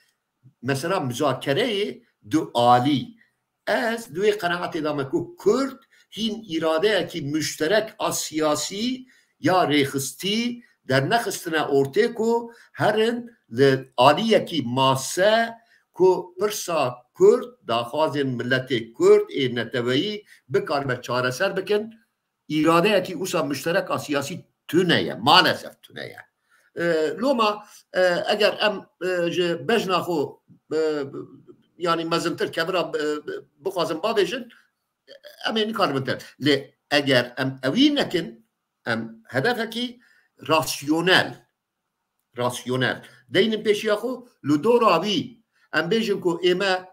mesela müzakereyê du alî ez duê qenaetê dame ku Kurd hîn îradeyekî müşterek a siyasî ya rêxistî dernexistine ortê ku herin li aliyekî mase ku pirsa Kurd daxwazên milletê Kurd ê neteweyî bikaribe çareser bikin îradeyekî wisa müşterek a siyasî tune ye malesef tune ye loma eger em ji bejna xwe yani mezintir kevira bixwazin bavêjin em ê nikaribin ter lê eger em ewî nekin em hedefekî rasyonel deynin pêşiya xwe li dora wî em bêjin ku ême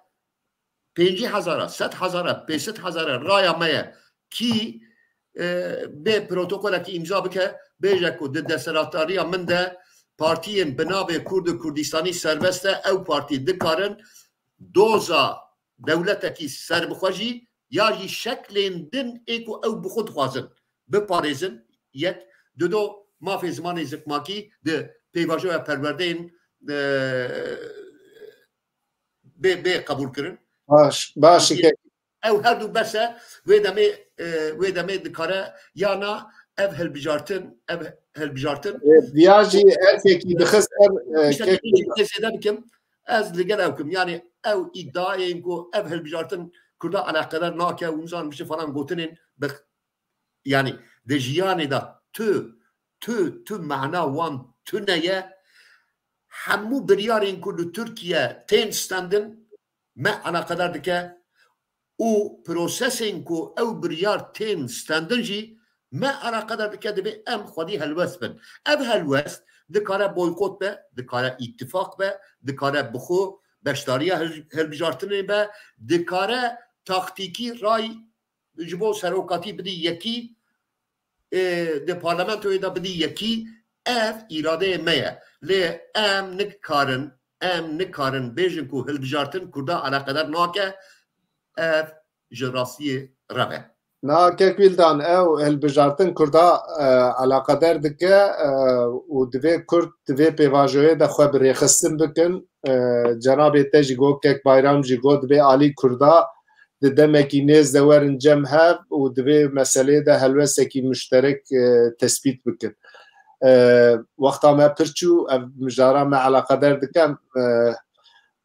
5,000 100,000 500,000 raya me ye kî bê protokolekî imza bike bêje ku di desthilatdariya min de partiyên bi navê Kurd û Kurdistanî serbest e ew partî dikarin doza dewletekî serbixwe jî ya jî şeklên din ê ku ew bi xwe dixwazin biparêzin yek dudo mafê zimanê zikmakî di pêvajoya perwerdeyên bê qebûl kirin baş ew her du bese wê demê dikare yana ev hilbijartin viyajî erkekî dixist kesêde bikim ez li gel ew kim yani ew îddiayên ku ev hilbijartin Kurda alaqedar nake û nizan mişe falan gotinên yani de jiyanê da tu mehna wan tu neye hemû biryarên ku li Tirkiye tên standin me alaqedar dike û prosesên ku ew biryar tên standin jî me alaqedar dike divê em xwedî helwest bin ev helwest dikare boykot be dikare îttifaq be dikare bixwe beşdariya hilbijartinê be dikare taktîkî ray ji bo serokatî bidî yekî de parlamentoyê da bidî yekî ev îradeyê me ye lê em nikarin bêjin ku hilbijartin Kurda alaqedar nake ev ji rastiyê rev e nakek wîldan ew hilbijartin Kurda alaqedar dike û divê Kurd divê pêvajoyê de xwe bi rêxistin bikin cenabê te jî got Kek Bayram jî got divê alî Kurda di demekî nêz de werin cem hev û divê meseleyê de helwestekî müşterek tespît bikin wexta me pir çû ev mijara me alaqedar dikem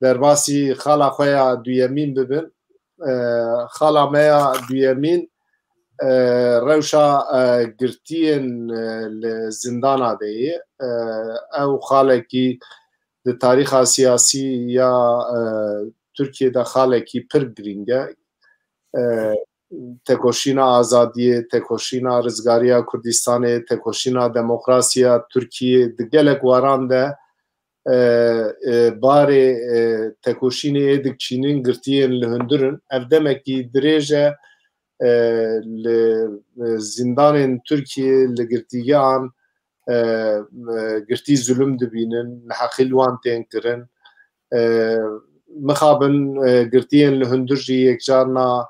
derbasî xala xwe ya duyemîn bibin xala me ya duyemîn rewşa girtiyên li zindana de yê ew xalekî di tarîxa siyasî ya Tirkiyeyê de xalekî pir girîng e tekoşîna azadiyê tekoşîna rizgariya Kurdistanê tekoşîna demokrasiya Tirkiyeyê di gelek waran de barê tekoşînê êdik çînin girtiyên li hundirin ev demekî dirêj e li zindanên Tirkiyeyê li girtîgehan girtî zulüm dibînin neheqîl wan tên kirin mixabin girtiyên li hundir jî yekcarna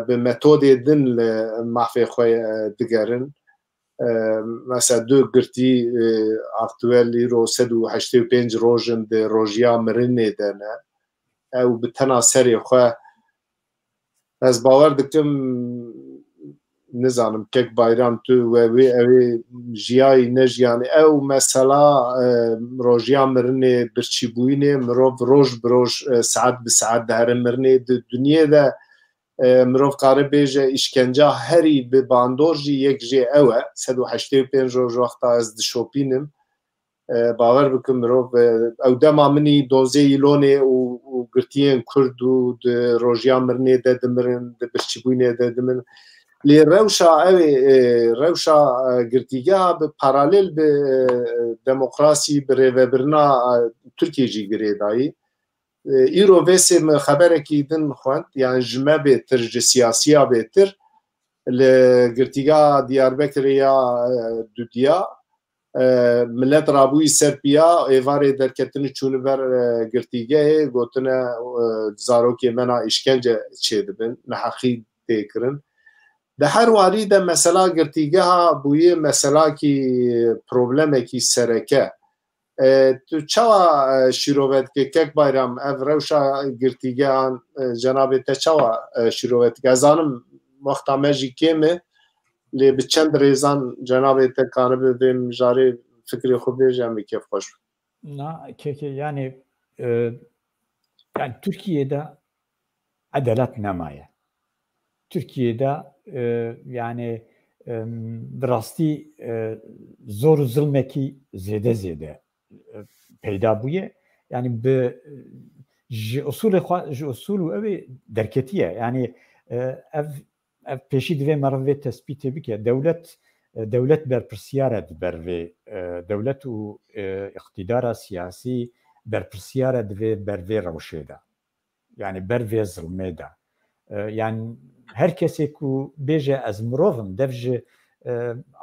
bi metodê din li mafê xwe digerin mesela du girtî aktuel îro 185 rojin di rojiya mirinê de ne ew bi tena serê xwe ez bawer dikim nizanim Kek Bayram tu wê evê jiyayî nejiyanê ew mesela rojiya mirinê birçîbûyînê mirov roj bi roj saet bi saet diherin mirinê di dunyayê de mirov qare bêje îşkenca herî bi bandor jî yek jê ew e 185 roj wexta ez dişopînim bawer bikim mirov ew dema minî dozê îlonê û girtiyên Kurd û di rojiya mirinê de dimirin di birçîbûyînê de dimirin lê rewşa evê rewşa girtîgeha bi paralel bi demokrasî bi rêvebirina Tirkiye jî girê dayî îro vêsê min xeberekî din xwend yani ji me bêtir ji siyasiya bêtir li girtîgeha Diyarbekirê ya Dudiya millet rabûyî serpiya êvarê derketinî çûnî ber girtîgehê gotine zarokê me na îşkence çêdibin neheqî têkirin di her warî de mesela girtîgeha bûyê meselakî problemekî sereke tu çawa şîrovet dike Kek Bayram ev rewşa girtîgehan cenabê te çawa şîrovet dike ez zanim wexta me jî kêm e lê bi çend rêzan cenabê te karibe vê mijarê fikrê xwe bêje em kêf xweş yani Türkiye'de adalet nemaye Türkiye'de yani rastî zor zulmekî zêde peyda bûye yani bi ji usulê xwe ji usul û ew ê derketiye yani ev pêşî divê meriv vê tespîtê bike dewlet berpirsiyar e diber vê dewlet û iqtîdara siyasî berpirsiyar e divê ber vê rewşê de yani ber vê zilmê de yani her kesê ku bêje ez mirovim dev ji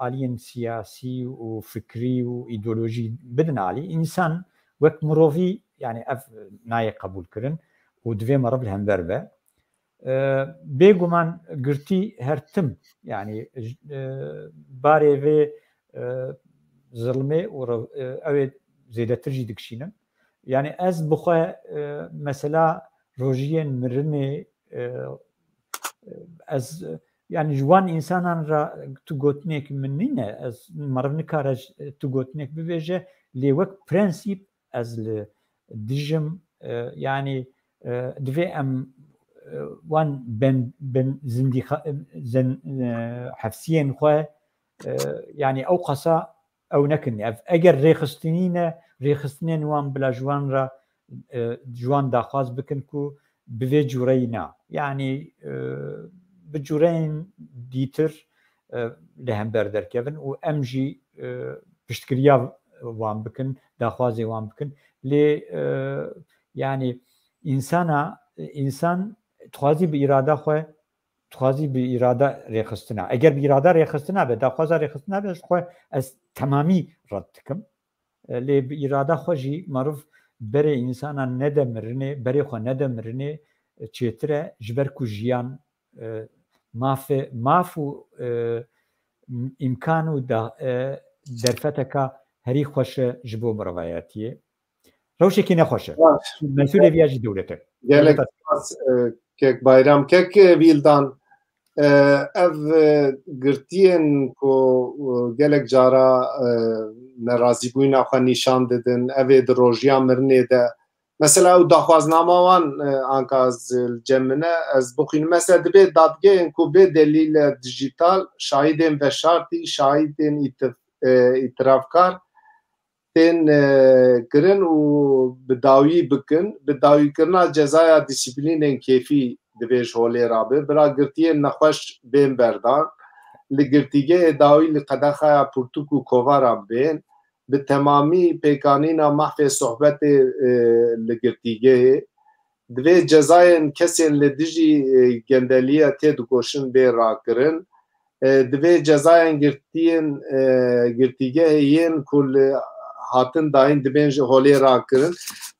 aliyên siyasî û fikrî û îdeolojî bidin alî însan wek mirovî yani ev naye qebûl kirin û divê meriv li hember be bêguman girtî her tim yani barê vê zilmê û ew ê زیادتر جی دکشینم یعنی از بخواه مثلا روژین مرنه از yani jwan insanan ra tu gotnek min nîne ez meriv nikare tu gotnek bibêje lê wek prensîp ez li dijim yani divê em wan ben zindî hefsiyên xwe yani ew qasa ew nekin ev eger rêxistinên wan bila jwan ra jwan daxwaz bikin ku bi vê cûreyî na yani bi cûreyên dîtir li hember derkevin û em jî piştgiriya wan bikin daxwazê wan bikin lê yani însan dixwazî bi îrada xwe dixwazî bi îrada rêxistina eger bi îrada rêxistina be daxwaza rêxistina be xwe ez temamî red dikim lê bi îrada xwe jî meriv berê însanan nede mirinê berê xwe nede mirinê çêtir e ji ber ku jiyan maf û îmkan û derfeteka herî xweş e ji bo mirovayetiyê rewşekî nexweş e mesûlê vîya jî dewlet e gelek kek bayram kek vîldan ev girtiyên ku gelek cara nerazîbûyîna xwe nîşan didin evê di rojiya mirinê de mesela ew daxwaznama wan anka ez cemine ez bixwînim mesela dibe dadgehên ku bê delîle dijital şahîdên veşartî şahîdên îtirafkar tên kirin û bi dawî bikin bi dawîkirina cezaya dîsîplînên kêfî divê ji holê rabe bira girtiyên nexweş bên berdan li girtîgehê dawî li qedexeya pirtûk û kovara bên bi temamî pêkanîna mehfê sohbetê li girtîgehê divê cezayên kesên li dijî gendeliya tê dikoşin bê rakirin divê cezayên girtîgehê yên ku li hatin dayîn dibên ji holê rakirin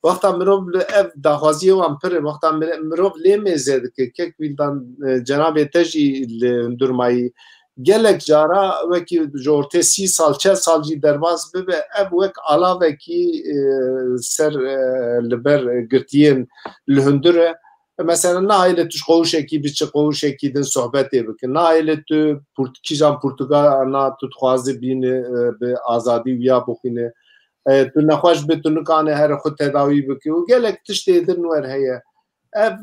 wexta mirov li ev daxwaziyê wan pir e wexta mirov lê mêze dike kek vîldan cenabê te jî li hundirmayî gelek cara wekî ji ortê 30 sal 40 sal jî derbas bibe ev wek alavekî ser li ber girtiyên li hundir e mesela nahê li tu ji qewşekî bi çi qewşekî din sohbetê bikin nahê li tu kîjan Portugala tu dixwazî bînî bi azadî wiya bixwînî tu nexweş bi tu nikanî here xwe tedawî bikî û gelek tiştê din wer heye ev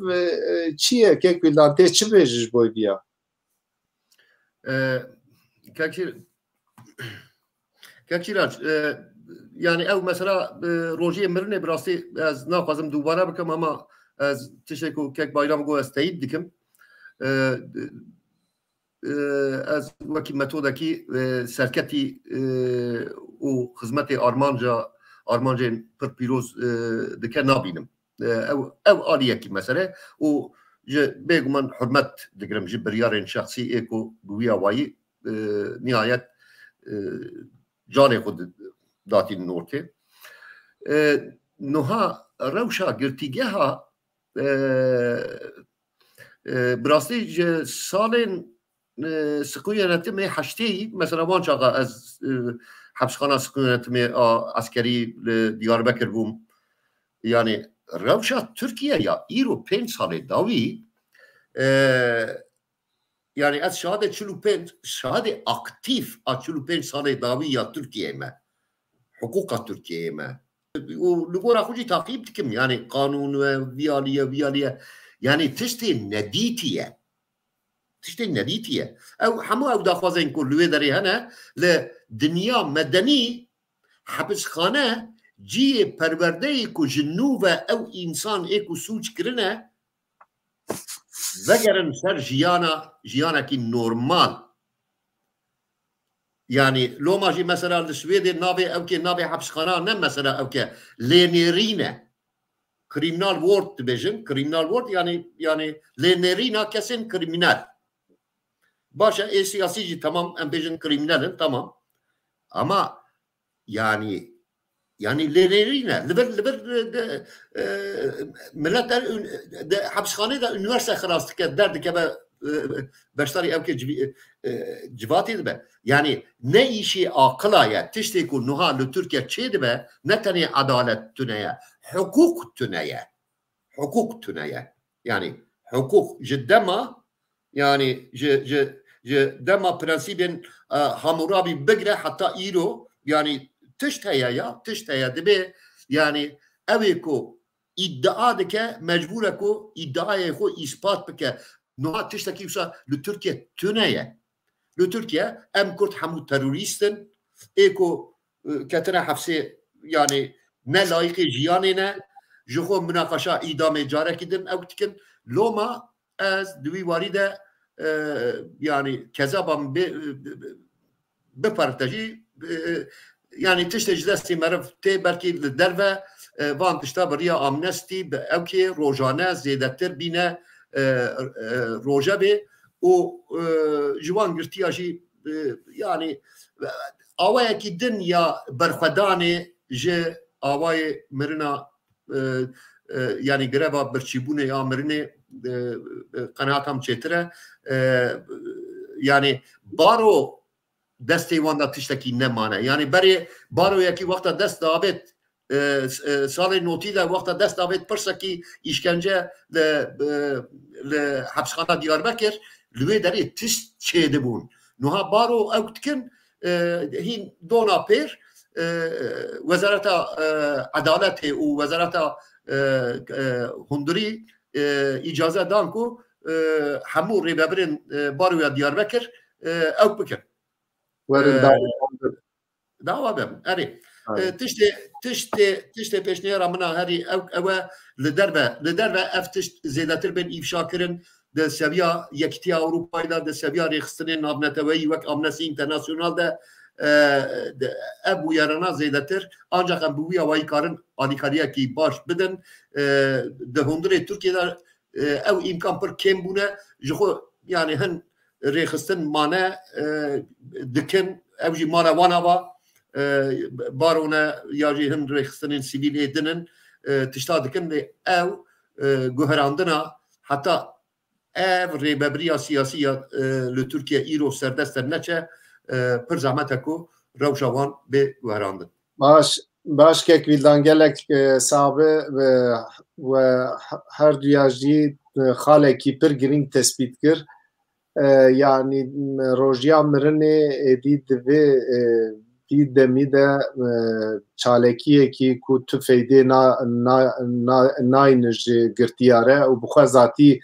çi ye kek vîldan tê çi bêje ji bo vîya Kekîraç yani ew mesela rojiyê mirinê bi rastî ez naxwazim dubare bikim ama ez tiştek ku kek bayram got ez teyîd dikim ez wekî metodekî serketî û xizmetê armancên pir pîroz dike nabînim ew aliyekî mesele û ji bêguman hurmet digirim ji biryarên şexsî ê ku bi wîya wayî nihayet canê xwe datînin ortê niha rewşa girtîgeha bi rastî ji salên siqû yönetimê heştê mesela wan çaqa ez hepsxana siqû yönetimê a askerî li Diyarbekir bûm yani rewşa Türkiye ya îro 5 salê dawî yani ez şahade 45 şahade aktif a 45 salê dawî ya Türkiye me huquqa Türkiye me û li gora xwe jî taqîb dikim yani qanûn ve viyaliye yani tiştê nedîtiye ew hemû ew daxwazên ku li wê derê hene li dinya medenî hepsxane ciyê perwerdeyê ku ji nû ve ew însan ê ku sûç kirine vegerin ser jiyanekî normal yani loma jî mesela li Swêdê navê evkê navê hepsxana ne mesela evke lênêrîne kriminal ward dibêjin kriminal ward yani lênêrîna kesên kriminal baş e siyasî jî tamam em bêjin kriminalin tamam ama yani lênêrîne li bir millet hepsxanê de üniversite xiras dike derdike ve beştari ev ki civatı dibe. Yani ne işi akıla ya tişte ku nuha li Türkiye çe dibe ne tane adalet tüneye hukuk tüneye hukuk tüneye yani hukuk ciddema yani dema prensibin Hammurabi bigre hatta iro yani tişteye ya tişteye dibe yani evi ku iddia dike mecbure ku iddiaya ku ispat bike nuha tişteki usa li Türkiye tüneye li Türkiye em kurt hamu teröristin eko ketine hapse yani ne layık jiyane ne jixo münakaşa idame carek idin ev tikin loma az duvi varide yani kezabam bepartaji yani tişteci desti merv te belki derve van tişta bariya amnesti ev ki rojane zedettir bine roja be o jiwan girtiya jî yani awaya ki din ya berxwedanê ji awayê mirina yani greva birçîbûnê ya mirinê qenaatam çêtir e yani baro destê wan da tiştekî nemane yani berê baroyekî wexta dest dabêt salê notî de wexta dest dabêt pirsekî îşkence li hepsxana Diyarbekir li wê derê tişt çêdibûn nuha baro ew dikin hîn dona pêr wezareta edaletê û wezareta hundirî îcaze dan ku hemû rêvebirên baroya Diyarbekir ew bikin dava bim erê tiştê pêşniyara min a herî ew e li derve ev tişt zêdetir bên îfşa kirin di seviya Yekîtiya Ewropayê de di seviya rêxistinên navneteweyî wek Amnesty International de ev bûyerana zêdetir ancak em bi wî awayî karin alîkariyekî baş bidin di hundirê Tirkiyeyê de ew îmkan pir kêm bûne ji xwe yani hin rêxistin mane dikin ew jî mala wan ava barone ya jî hin rêxistinên sivîlê dinin tişta dikin lê ew guherandina heta ev rêbeberiya siyasî ya li Tirkiye îro serdest neçe pir zehmet e ku rewşa wan bê guherandin. Baş kek vildan gelek sabe ve her duya jî xalekî pir girîng tespît kir yani rojiya mirinê êdî divê dî demî de çalekiyekî ku tu feydê nayîne ji girtiyare û bi xwe zatî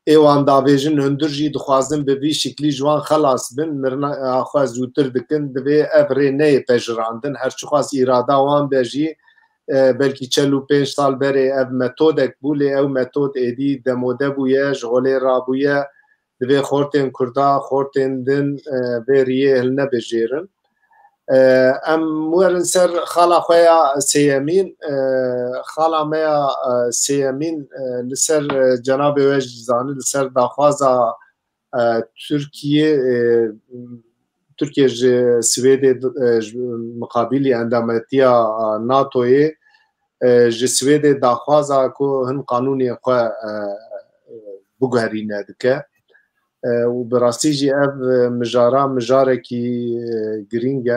êwan davêjin hundir jî dixwazin bi vî şiklî ji wan xelas bin mirina xwe zûtir dikin divê ev rê neyê pejirandin her çi xwast îrada wan be jî belkî çel û pênc sal berê ev metodek bû lê ew metod êdî demode bûye ji holê rabûye divê xortên Kurda xortên din vêriyê hil nebijêrin em werin ser xala xwe ya sêyemîn xala me ya sêyemîn li ser cenabê we jî zanî li ser daxwaza Tirkiye ji Swêdê muqabîlî endametiya NATOyê ji Swêdê daxwaza ku hin qanûnê xwe biguherîne dike û bi rastî jî ev mijara mijarekî girîng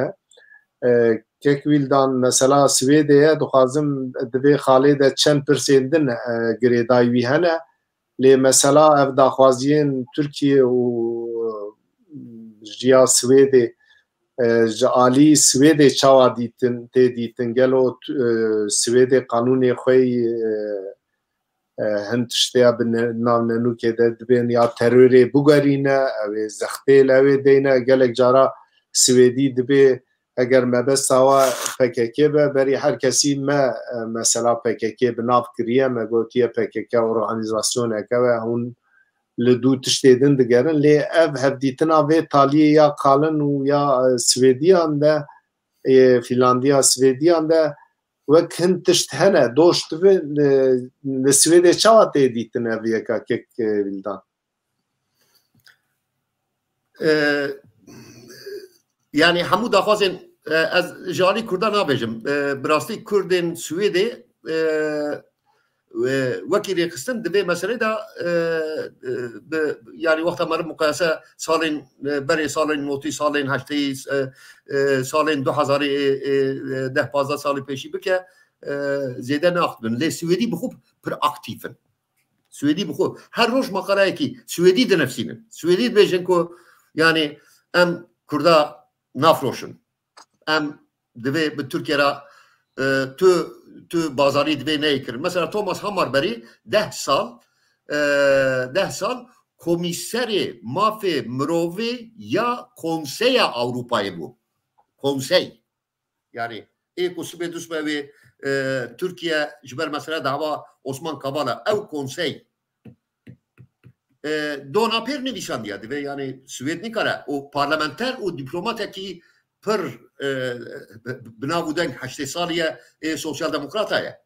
e kekvîldan mesela Swêdê dixwazim divê xalê de çend pirsên din girêdayî wî hene lê mesela ev daxwaziyên Tirkiye û jiya Swêdê ji alî Swêdê çawa tê dîtin gelo Swêdê qanûnê xwe hin tiştya bi nav nenûkê de dibên ya terorê bigerîne ew ê zextê li ew ê deyne gelek cara Swêdî dibê eger mebesta wa PKK be berî her kesî me mesela PKK bi nav kiriye me gotiye PKK organîzasyoneke ve hûn li dû tiştê din digerin lê ev hevdîtina vê taliyê ya kalin û ya Swêdiyan de Finlandiya Swêdiyan de wek hin tişt hene doş divê li Swêdê çawa tê dîtin ev yeka kek vildan yani hemû daxwazên ez ji alî Kurda nabêjim bi rastî Kurdên Swêdê وكيل يخستن دبي مسألة دا يعني وقت ما مقياسة صالين بري صالين نوتي صالين هشتي صالين 2010 سال پیشی بکه زیاده ناخت بن لی سویدی بخوب پر اکتیفن سویدی بخوب هر روز مقاله کی سویدی ده نفسینن سویدی بیشن کو yani ام kurda nafroşun em dve bi Türkiye ra tu bazarî dve nekirin mesela Thomas Hammarberg 10 sal komiseri mafê mirovê ya Konseya Avrupayê bû konsey yani ku sibê dusme wê Türkiye ji ber mesela dava Osman Kavala ew konsey donapêr nivîsandiye divê yani Swêd nikare û parlamenter û diplomatekî pir binav û deng 80 saliye sosyal demokrata ye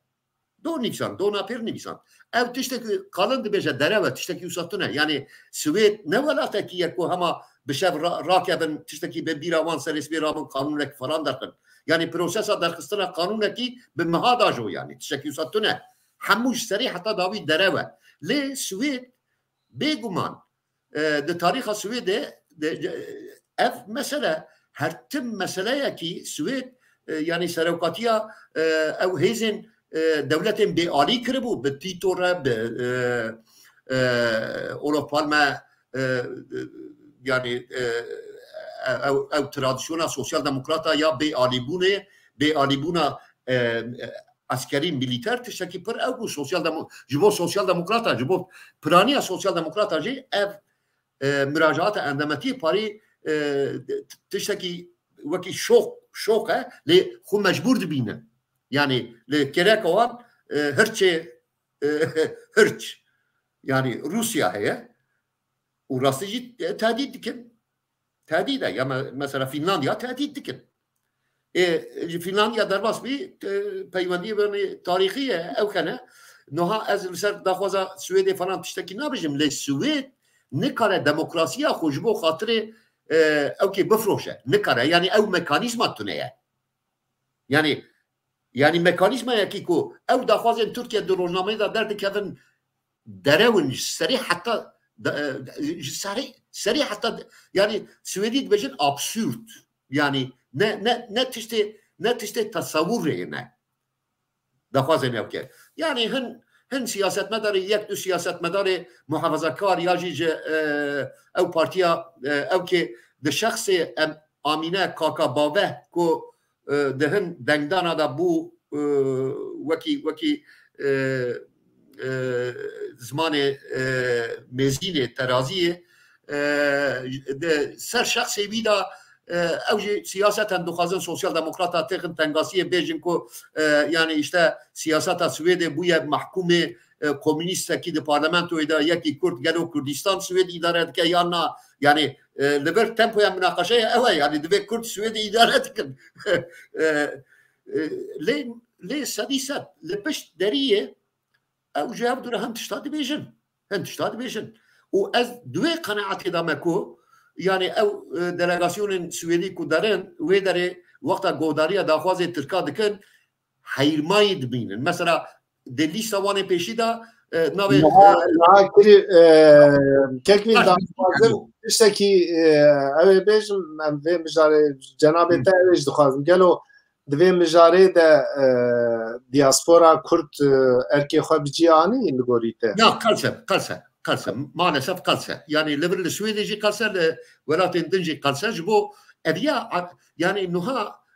donîsan donapêr nivîsan ew tiştekî qalin dibêje dereve tiştekî wisa tune yani Swêd ne welatekî ye ku hema bi şev rakebin tiştekî bi bîra wan serê spê rabin kanûnek falan derkin yani prosesa derxistina kanûnekî bi miha da jo yani tiştekî wisa tune hemû ji serî heta dawî dereve lê Swêd bêguman di tarixa Swêdê ev mesele her tim meseleyekî Swêd yani serokatiya ew hêzên devletên bêalî kiribû bi Tito re bi Olof Palme yani ew tradisyona sosyal demokrata ya bêalîbûna askerî milîter tiştekî pir ew bû ji bo sosyal demokrata ji bo piraniya sosyal demokrata jî ev müracaata endemetî parî tiştekî wekî şok e lê xwe mecbûr dibînin yani li kereka wan hirç yani Rusya heye û rastî jî tehdît dikin tehdît e ya mesela Finlandiya tehdît dikin Finlandiya derbas bî peywendiyê benê tarîxî ye ew hene niha ez li ser daxwaza Swêdê falan tiştekî nabêjim lê Swêd nikare demokrasiya xwe ji bo xatirê ew kê bifroşe nikare yani ew mekanîzma tune ye yani mekanîzmayekî ku ew daxwazên Tirkiye di rojnameyê da derdikevin derewin ji serî heta ji serî heta yani Swêdî dibêjin absürt yani ne tiştê tesewwurê ne daxwazên ew ke yani hin siyasetmedarê yek du siyasetmedarê muhafazakar ya jî ji ew partiya ew kê di şexsê em Amîne Kakabaveh ku di hin dengdana da bû wekî zimanê mêzînê teraziyê di ser şexsê wî da ew jî siyaseten dixwazin sosyal demokrata têxin tengasiyê bêjin ku yani işte siyaseta Swêdê bûye mehkûmê komûnîstekî di parlamentoyê da yekî Kurd gelo Kurdistan Swêd îdare dike yan na yani li ber tempoya münaqeşeya ew e yani divê Kurd Swêdê îdare dikin lê sedî sed li pişt deriyê ew ji hev dûre hin tişta dibêjin û ez divê qeneetê da me ku yani ew delegasyonên Swêdî ku derin wê derê wexta guhdariya daxwazê Tirka dikin heyrmayî dibînin mesela di lîsta wanê pêşî da navê kekî daxwazin tiştekî ew ê bêjim em vê mijarê cenabê te ew jî dixwazim gelo divê mijarê de diaspora Kurd erkê xwe biciyanî li gorî te ya kalse maalesef kalse yani li vir li Swêdê jî kalse li welatên din jî kalse ji bo eviya yani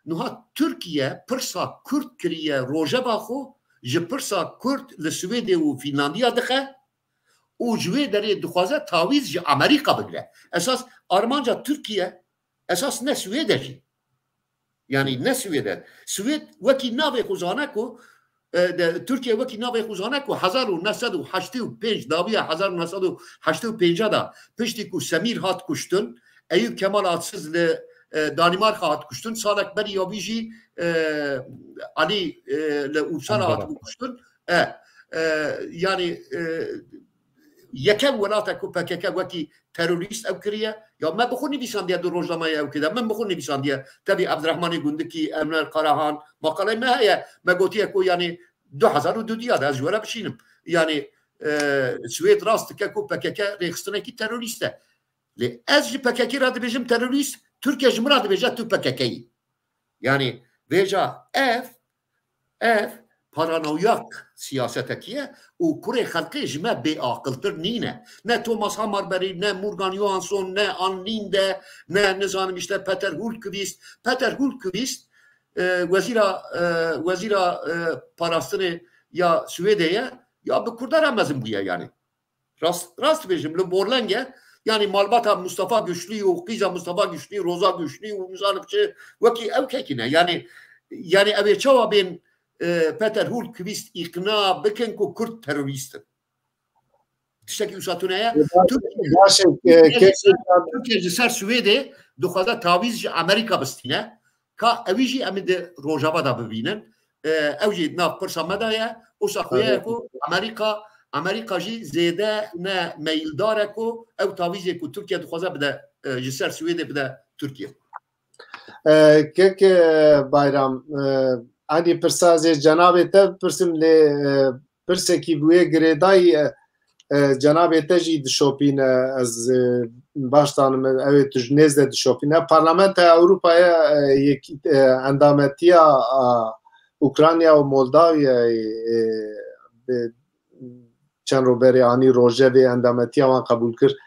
niha Türkiye pirsa Kurd kiriye rojeva xwe ji pirsa Kurd li Swêdê û Finlandiya dixe û ji wê derê dixwaze tawîz ji Amerîka bigire esas armanca Türkiye esas ne Swêd jî yani ne Swêd Swêd wekî navê xwe zane ku Türkiye wekî navê xwe zane ku 1985 dawiya 1985 da piştî ku Semîr hat kuştin Eyüp Kemal Atsız li Danimarka hat kuştin salek berî ya wî jî Alî li Ûsara hat kuştin yani yekem welata ku PKK wekî terorîst ew kiriye ya me bixwe nivîsandiye di rojnameyê ew kide min bixwe nivîsandiye tevî Ebdirehmanê Gundikî Emre Karahan maqalê me heye me gotiye ku yani 2002 da ez were bişînim. Yani Swêd rast dike ku PKK rêxistinekî terorîst e. Lê ez ji PKK ra dibêjim terorîst, Türkiye ji min ra dibêje tu PKK'yî. Yani vêca ev paranoyak siyasetekiye û kurê xelkê ji me bêaqiltir nîne. Ne Thomas Hammarberg, ne Morgan Johansson, ne Ann Linde, ne nizanim işte Peter Hultqvist. Peter Hultqvist wezîra parastinê ya Swêdê ya bi Kurdar em mezin bûye yani. Rast dibêjim li Borlengê yani malbata Mustafa Güçlü û qîza Mustafa Güçlü, Roza Güçlü û nizanim çi wekî ew kekîne. Yani ev ê çawa bên Peter Hultqvist ikna bikin ku Kurd teröristin. Tiştekî wisa tune ye Türkiye ji ser Swêdê dixwaze tawiz ji Amerîka bistîne ka evî jî em ê di Rojava da bibînin. Ew jî nav pirsa me da ye wisa xwe ye ku Amerîka jî zêde ne meyildar e ku ew tawîzê ku Türkiye dixwaze bide ji ser Swêdê bide Türkiye. Kek Bayram Ani pirsazê cenabê te pirsim lê pirsekî bûye girêdayî cenabê te jî dişopîne ez baş danim ew ê tu ji nêz de dişopîne. Parlamentoya Ewropayê endametiya Ukrayna û Moldawiyayê çend roberê anî rojevê endametiya wan qebûl kir.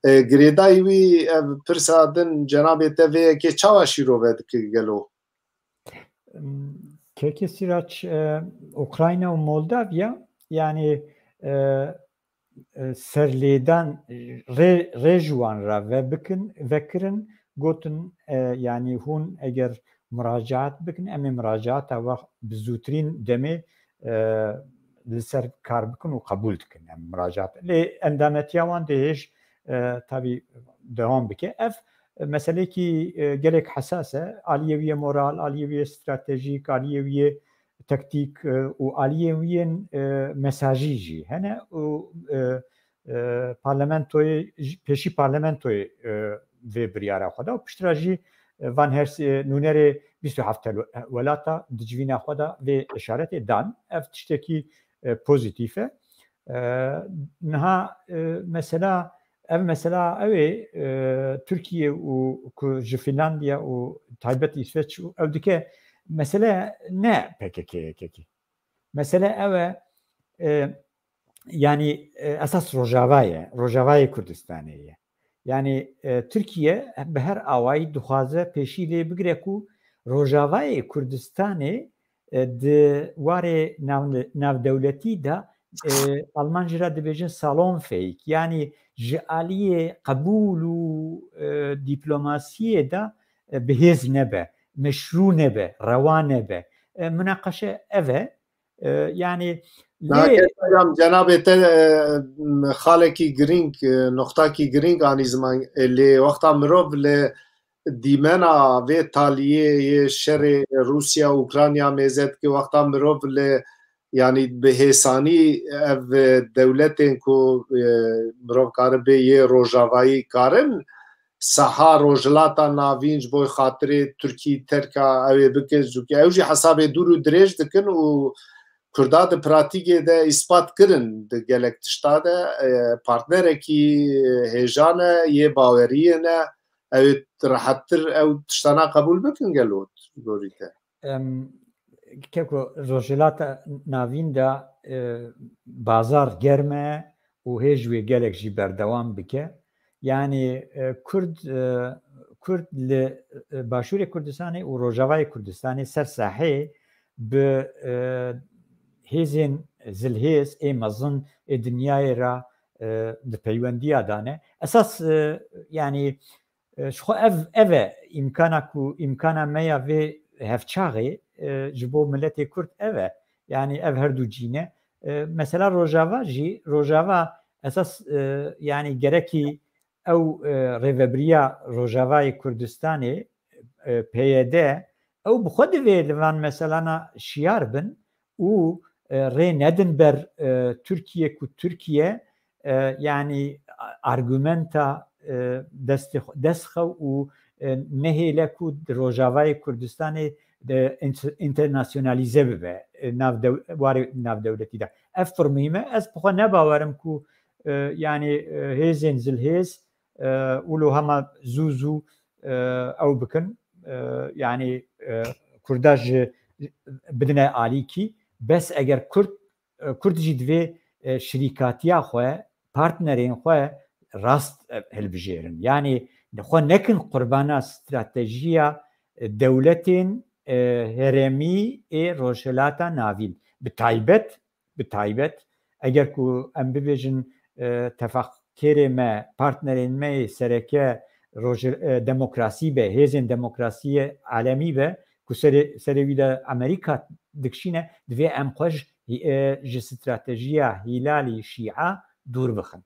Girêdayî wî ev pirsa din cenabê te vê yekê çawa şîrove dikir gelo? Keke Siraç, Ukrayna ve Moldavya yani serlêdan rêjwan ra ve bikin vekirin gotin yani hûn eger müracaat bikin em ê müracaata we bi zûtirîn demê li ser kar bikin û qebûl dikin em müracaat. Lê endametiya wan dihêj tabii devam bike. Ev meselekî gelek hesas e, aliyê moral, aliyê stratejîk, aliyê taktik û aliyê mesajî jî hene û parlamentoyê pêşî parlamentoyê vê biryara xwe da û piştî jî van hersê nûnerê 27 welata di civîna xwe da vê işaretê dan. Ev tiştekî pozitif e. Niha mesela ev ê Türkiye û ku ji Finlandiya û taybet İsveç ew dike mesele ne PKK'yekekî. Mesele ew e yani esas Rojavayê Kurdistanê ye. Yani Türkiye bi her awayî dixwaze pêşî lê bigire ku Rojavayê Kurdistanê di warê navdewletî da Alman jî ra dibêjin salon feyk yani ji aliyê qebûl û dîplomasiyê da bihêz nebe, meşrû nebe, rewa nebe. Münaqeşe ev e yani cenabê te xalekî giring noxtakî giring anî ziman lê wexta mirov li dîmena vê taliyê şerê Rusya Ukrayna mêze dike wexta mirov li yani bi hêsanî ev dewletên ku mirov karibê yê rojavayî karin saha rojhilata navîn ji bo xatirê Tirkî terka ew ê bike ew jî hesabê dûr û dirêj dikin û Kurda di pratikê de îspat kirin di gelek tişta de partnerekî hêjan e yê baweriyê ne ew ê rehettir ew tiştana qebûl bikin gelo gorî te. Keko rojhilata navîn da bazar germ e û hêj wê gelek jî berdewam bike. Yani Kurd li Başûrê Kurdistanê û Rojavayê Kurdistanê ser saheyê bi hêzên zilhêz ê mezin ê dinyayê ra di peywendiya dane. Esas yani ev e imkana me ya vê hevçaxê ji bo milletê Kurd ev e. Yani ev her du cîne. Mesela Rojava esas yani gerekî ew rêveberiya Rojavayê Kurdistanê PYD ew bi xwe divê li van meselana şiyar bin û rê nedin ber Türkiye ku Türkiye yani argumenta destxew û nehêle ku Rojavayê Kurdistanê ئینتەرناسیۆنالیزە ببێ وارێ ناودەولەتیدا ئەف فڕمیمە ئەس بخوا نەباوەرم و یعنی هێزێن زلهێز ولو هەمە زوو ئەو بکن یعنی کورداژ بدنە ئالیکی بەس ئەگەر کوردژی دوێ شریکاتیا خوێ پارتنەرێن خوێ ڕاست هەلبژێرن یعنی دەخوا نەکن قوربانە استراتێژیە دەولەتێن هەرێمی ڕۆژهەلاتە ناوین بتایبەت ئەگەر کو ئەم ببێژن تەفەکرێمە پارتنەرێنمە سەرەکە دەموکراسی بە هێزن دەموکراسیە عالەمی بە کو سەرەویدا ئەمریکا دکشینە دوێ ئەم خۆش ji stratejiya hîlalê şî'a dûr bixin.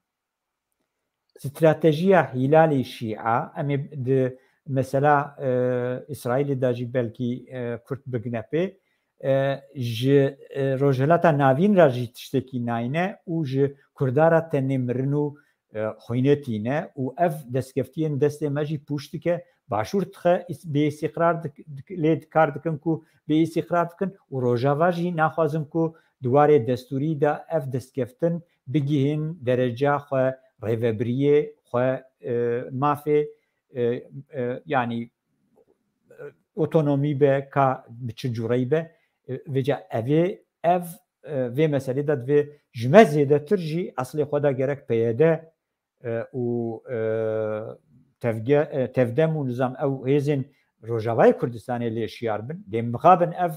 Stratejiya hîlalê şî'a em ê di mesela İsraîlê da jî belkî Kurd bigine pê ji rojhilata navîn ra jî tiştekî nayîne û ji Kurdara tenê mirin û xwînetîne û ev destkeftiyên destê me jî pûç dike başûr dixe bêîstîqrar lê kar dikin ku bêîstîqrar dikin û rojava jî naxwazim ku دوارê destûrî da ev destkeftin bigihîn dereca xwe rêveberiyê xwe mafê yanî otonomî be ka bi çi cûreyî be vêca evê ev vê meselê de divê ji me zêdetir jî eslê xwe da gerek peyede û tevdem û nizam ew hêzên Rojavayê Kurdistanê lê şiyar bin lê mixabin ev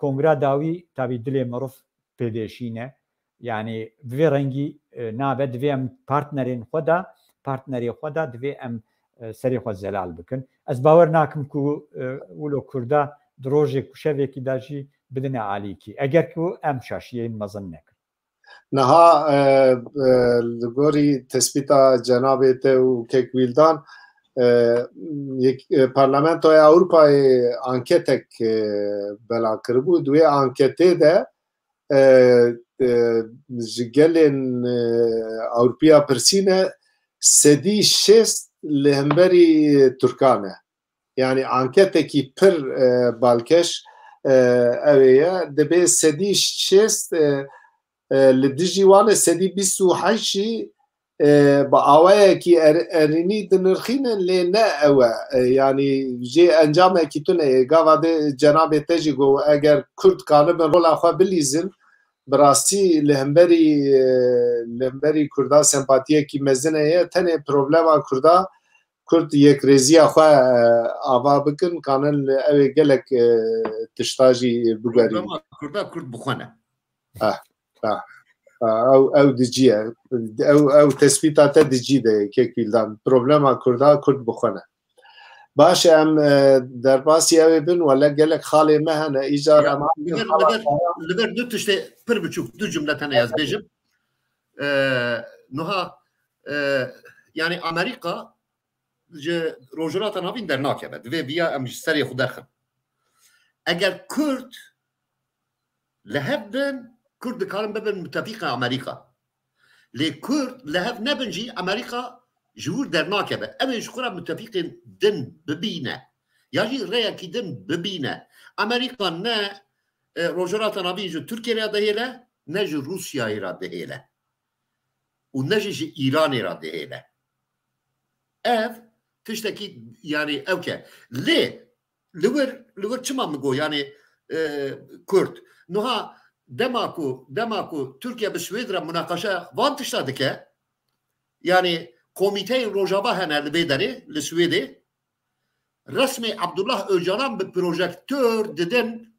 kongra dawî tabî dilê mirov pêdeşîne yani divê rengî nabe divê em partnerên xwe da partnerê xwe da divê em serê xwe zelal bikin ez bawer nakim ku wilo Kurda di rojê ku şevekî da jî bidine alîkî eger ku em şaşiyên mezin nekin niha li gorî tespîta cenabê te û Kekvîldan Parlamentoya Avrupayê anketek bela kiribû duê anketê de ji gelên Ewropiya pirsîne sedî şêst li hemberî Türkan e yani anketekî pir balkeş ew ye dibe sedî şêst li dijî wan e sedî bîst û heşt jî bi awayekî erînî dinirxînin lê ne ew e yani jê encamekî tune ye gava de cenabê te jî got eger Kurd kanibin rola xwe bilîzin bi rastî li hemberî Kurda sempatiyekî mezin ye tenê problema Kurd yekrêziya xwe ava bikin kanin ew ê gelek tişta jî bigerîn Kurd bixwene ew diciye ew tespîta te dicî de Kekvîldan problema Kurd bixwene baş em derbasî ew ê bin wele gelek xalê me hene îcar li ber du tiştê pir biçûk du cümle tene ez bêjim niha yani Amerîka ji rojhilata navîn dernakeve divê viya em ji serê xwe derxin eger Kurd li hev bin Kurd dikarin bibin mütefîqa Amerîka lê Kurd li hev nebin jî Amerîka ji wir dernakeve ew ê ji xwe re mütefîqên din bibîne ya jî rêyekî din bibîne Amerîka ne rojhilata navîn ji Tirkiyeyê re dihêle ne ji Rûsyayê re dihêle û ne jî ji Îranê re dihêle ev tiştekî yani ew ke lê li wir çima min got yani Kurd niha dema ku Türkiye bi Swêd re münaqeşe van tişta dike yani komîteyên Rojava hene li vê derê li Swêdê resmê Abdullah Öcalan bi projektör didin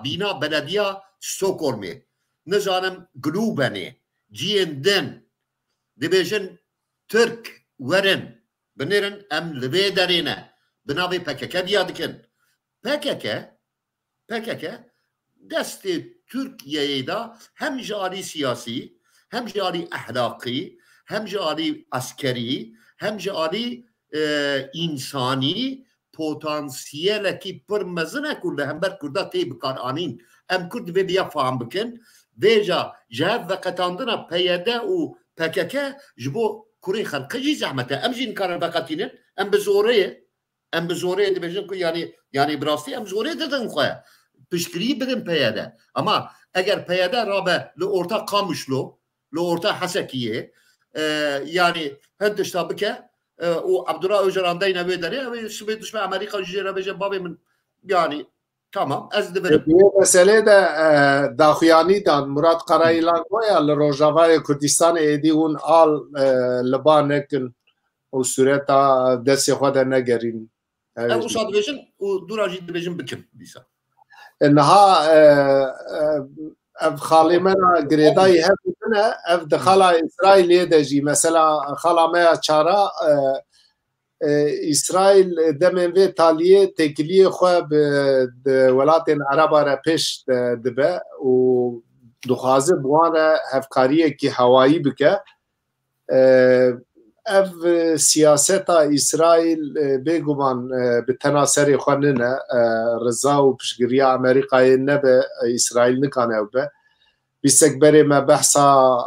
bîna belediya Stockholmê nizanim Globenê ciyên din dibêjin Türk werin binêrin em li vê derê ne bi navê PKK diya dikin PKK destê Türkiye'ye de hem ji alî siyasî hem ji alî ehlakî hem ji alî askeri hem ji alî însanî potansiyelekî pir mezin e ku li hember Kurda tê bikar anîn em Kurd vê biya fam bikin vêja ji hev veqetandina PYD û PKK ji bo kurê xelqê jî zehmet e em jî nikarin veqetînin em bi zoreyê ام بزوره دبیجن که یعنی براستی ام زوره دادن خواه پشکری بدن پیاده اما اگر پیاده را به لورتا قامشلو لورتا حسکیه یعنی هندش تابکه و عبدالله اوجران دای نوی داره و شبه دشمن امریکا جیره بجه بابی من یعنی تمام از دبرم مسئله ده داخیانی دان مراد قرائیلان گویا لروجاوای کردستان ایدی اون آل لبان نکن و صورتا دست خود نگرین او صاد بجن و دوراجی دبیجن بکن بیسا انها اف خالی منا گریدای هفته اف دخلا اسرائیل دجی مثلا خالا ما چارا اسرائیل دمن و تالیه تکلیه خو به ولایت عرب را پیش دبه و دخوازه بوانه هفکاریه که هوایی بکه اف سیاست اسرائیل بگوان به تناسری خوننه رضا و پشگیری امریکای نبه اسرائیل نکنه به بیسک بری ما بحثا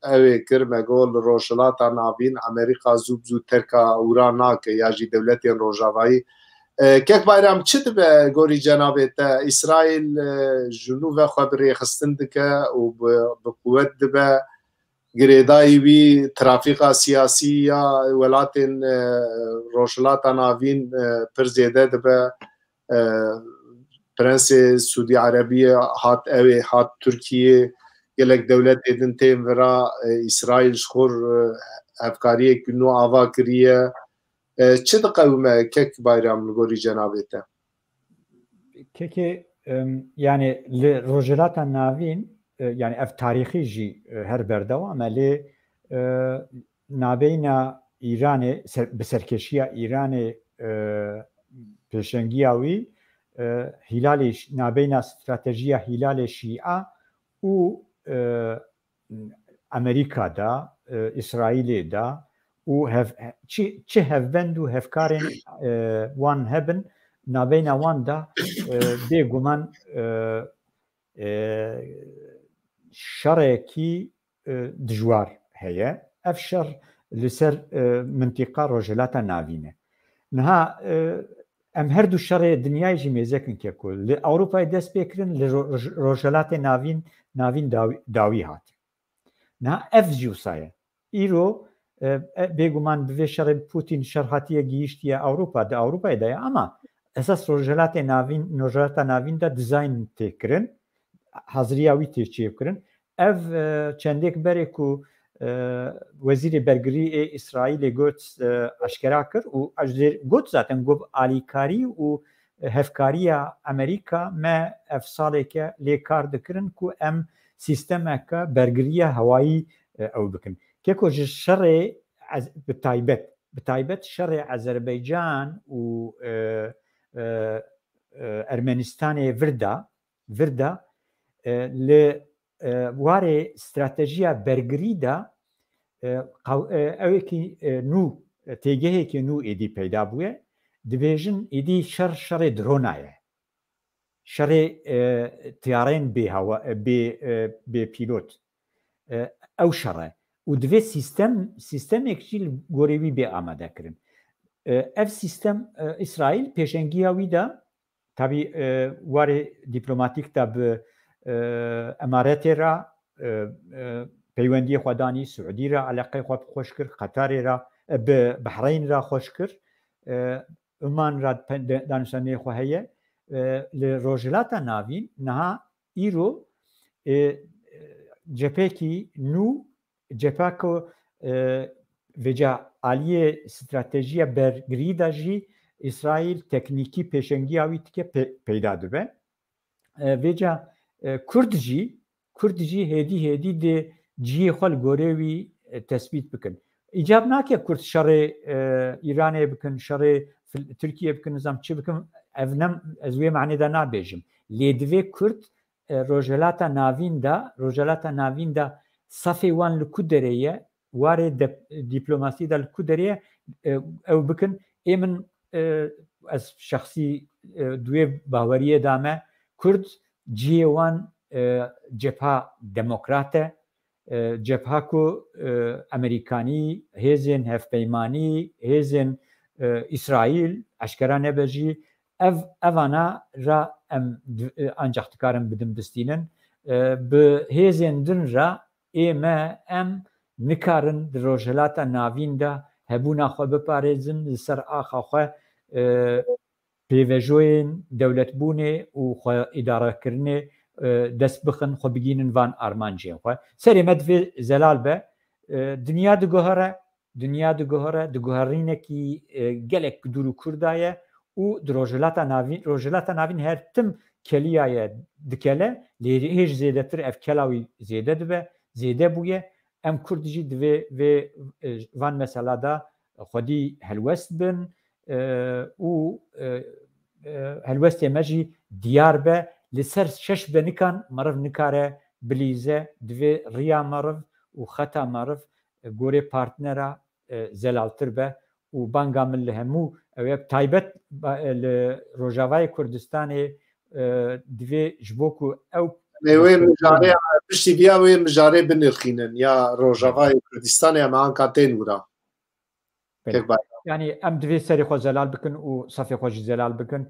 اوی کرمه گول روشلاتا نابین امریکا زود ترکا اورانا که یاجی دولتی روژاوایی که بایرام چی دبه گوری جنابت اسرائیل جنوب خبری خستن دکه و به قوت دبه گریدایی بی ترافیق سیاسی یا ولایت روشلاتا نابین پر زیاده دبه پرنس سعودی عربیه هات اوی هات ترکیه گلک دولت ایدن تیم ورا اسرائیل شخور افکاریه کنو آوا کریه چه دقومه که بایرام لگوری جنابیته که یعنی لروجلات ناوین یعنی اف تاریخی جی هر بردوام لی نابین ایران بسرکشی ایران پیشنگیاوی هلال نابین استراتژی هلال شیعه و امریکا دا اسرائیل دا و چه هفبند و هفکارن وان هبن نابین وان دا بگومن شرکی دجوار هيا افشر لسر منطقه روجلات ناوینه نها ام هردو شر دنیای جی میزکن که کل اوروپا دست بکرن لروجلات ناوین داوی هات نها اف جوسایه ایرو بگومان به شر پوتین شرحاتی گیشتی اوروپا دا اوروپا دا اما اساس روجلات ناوین دا دیزاین تکرن حضریاوی تیچی کرن اف چندک بره کو وزیر برگری اسرائیل گوت اشکرا کرد و اجدر گوت زاتن گوب آلیکاری و هفکاری امریکا ما اف ساله که لیکار دکرن کو ام سیستم که برگری هوایی او بکن که کو شر بتایبت شر آذربایجان و ارمنستان وردا ل واره استراتژیا برگری دا اوی که نو تیگه که نو ایدی پیدا بوه دیویژن ایدی شر درونایه شر تیارین به پیلوت او شره و دوی سیستم اکشیل گوریوی به آماده کرن اف سیستم اسرائیل پیشنگی هاوی دا طبی واره دیپلوماتیک دا به امارات را پیوندی خودانی سعودی را علاقه خود خوش کرد قطر را بحرین را خوش کرد عمان را دانشانه خواهیه لروجلات ناوین نها ایرو جپکی نو جپاکو وجا عالیه استراتژی برگری دا جی اسرائیل تکنیکی پیشنگی آوید که پیدا دبه وجا کردجی هدی ده جی خال گوریوی تثبیت بکن ایجاب ناکه کرد شر ایران بکن شر ترکیه بکن نظام چی بکن اونم ازوی معنی دا نابیجم لیدوی کرد روجلات ناوین دا صفی وان لکودریه واره دیپلوماسی دا لکودریه او بکن ایمن از شخصی دوی باوریه دامه کرد جیوان جبهه دموکراته جبهه کو امریکانی هیزن هفپیمانی هیزن İsrail eşkera nebejî evana ra em ancak dikarin bidim bistînin bi hêzên din ra ême em nikarin di rojhilata navîn de hebûna xwe biparêzin li ser axa xwe pêvejoyên dewletbûnê û xwe îdarekirinê dest bixin xwe bigînin van armanciyên xwe. Serê me divê zelal be dinya diguhere diguherînekî gelek dûr û kur daye û di rojhilata navîn her tim keliya ye dikele lê hêj zêdetir ev kela wî zêde dibe zêde bûye em Kurd jî divê vê van mesela da xwedî helwest bin û helwestê me jî diyar be li ser şeş benikan meriv nikare bilîze divê rêya meriv û xeta meriv gorê partnera zelaltir be û banga min li hemû ew taybet li Rojavayê Kurdistanê divê ji bo ku ew wê mijarê piştî viya wê mijarê binirxînin ya Rojavayê Kurdistanê em anka tên wira. Yani em divê serê xwe zelal bikin û safê xwe jî zelal bikin.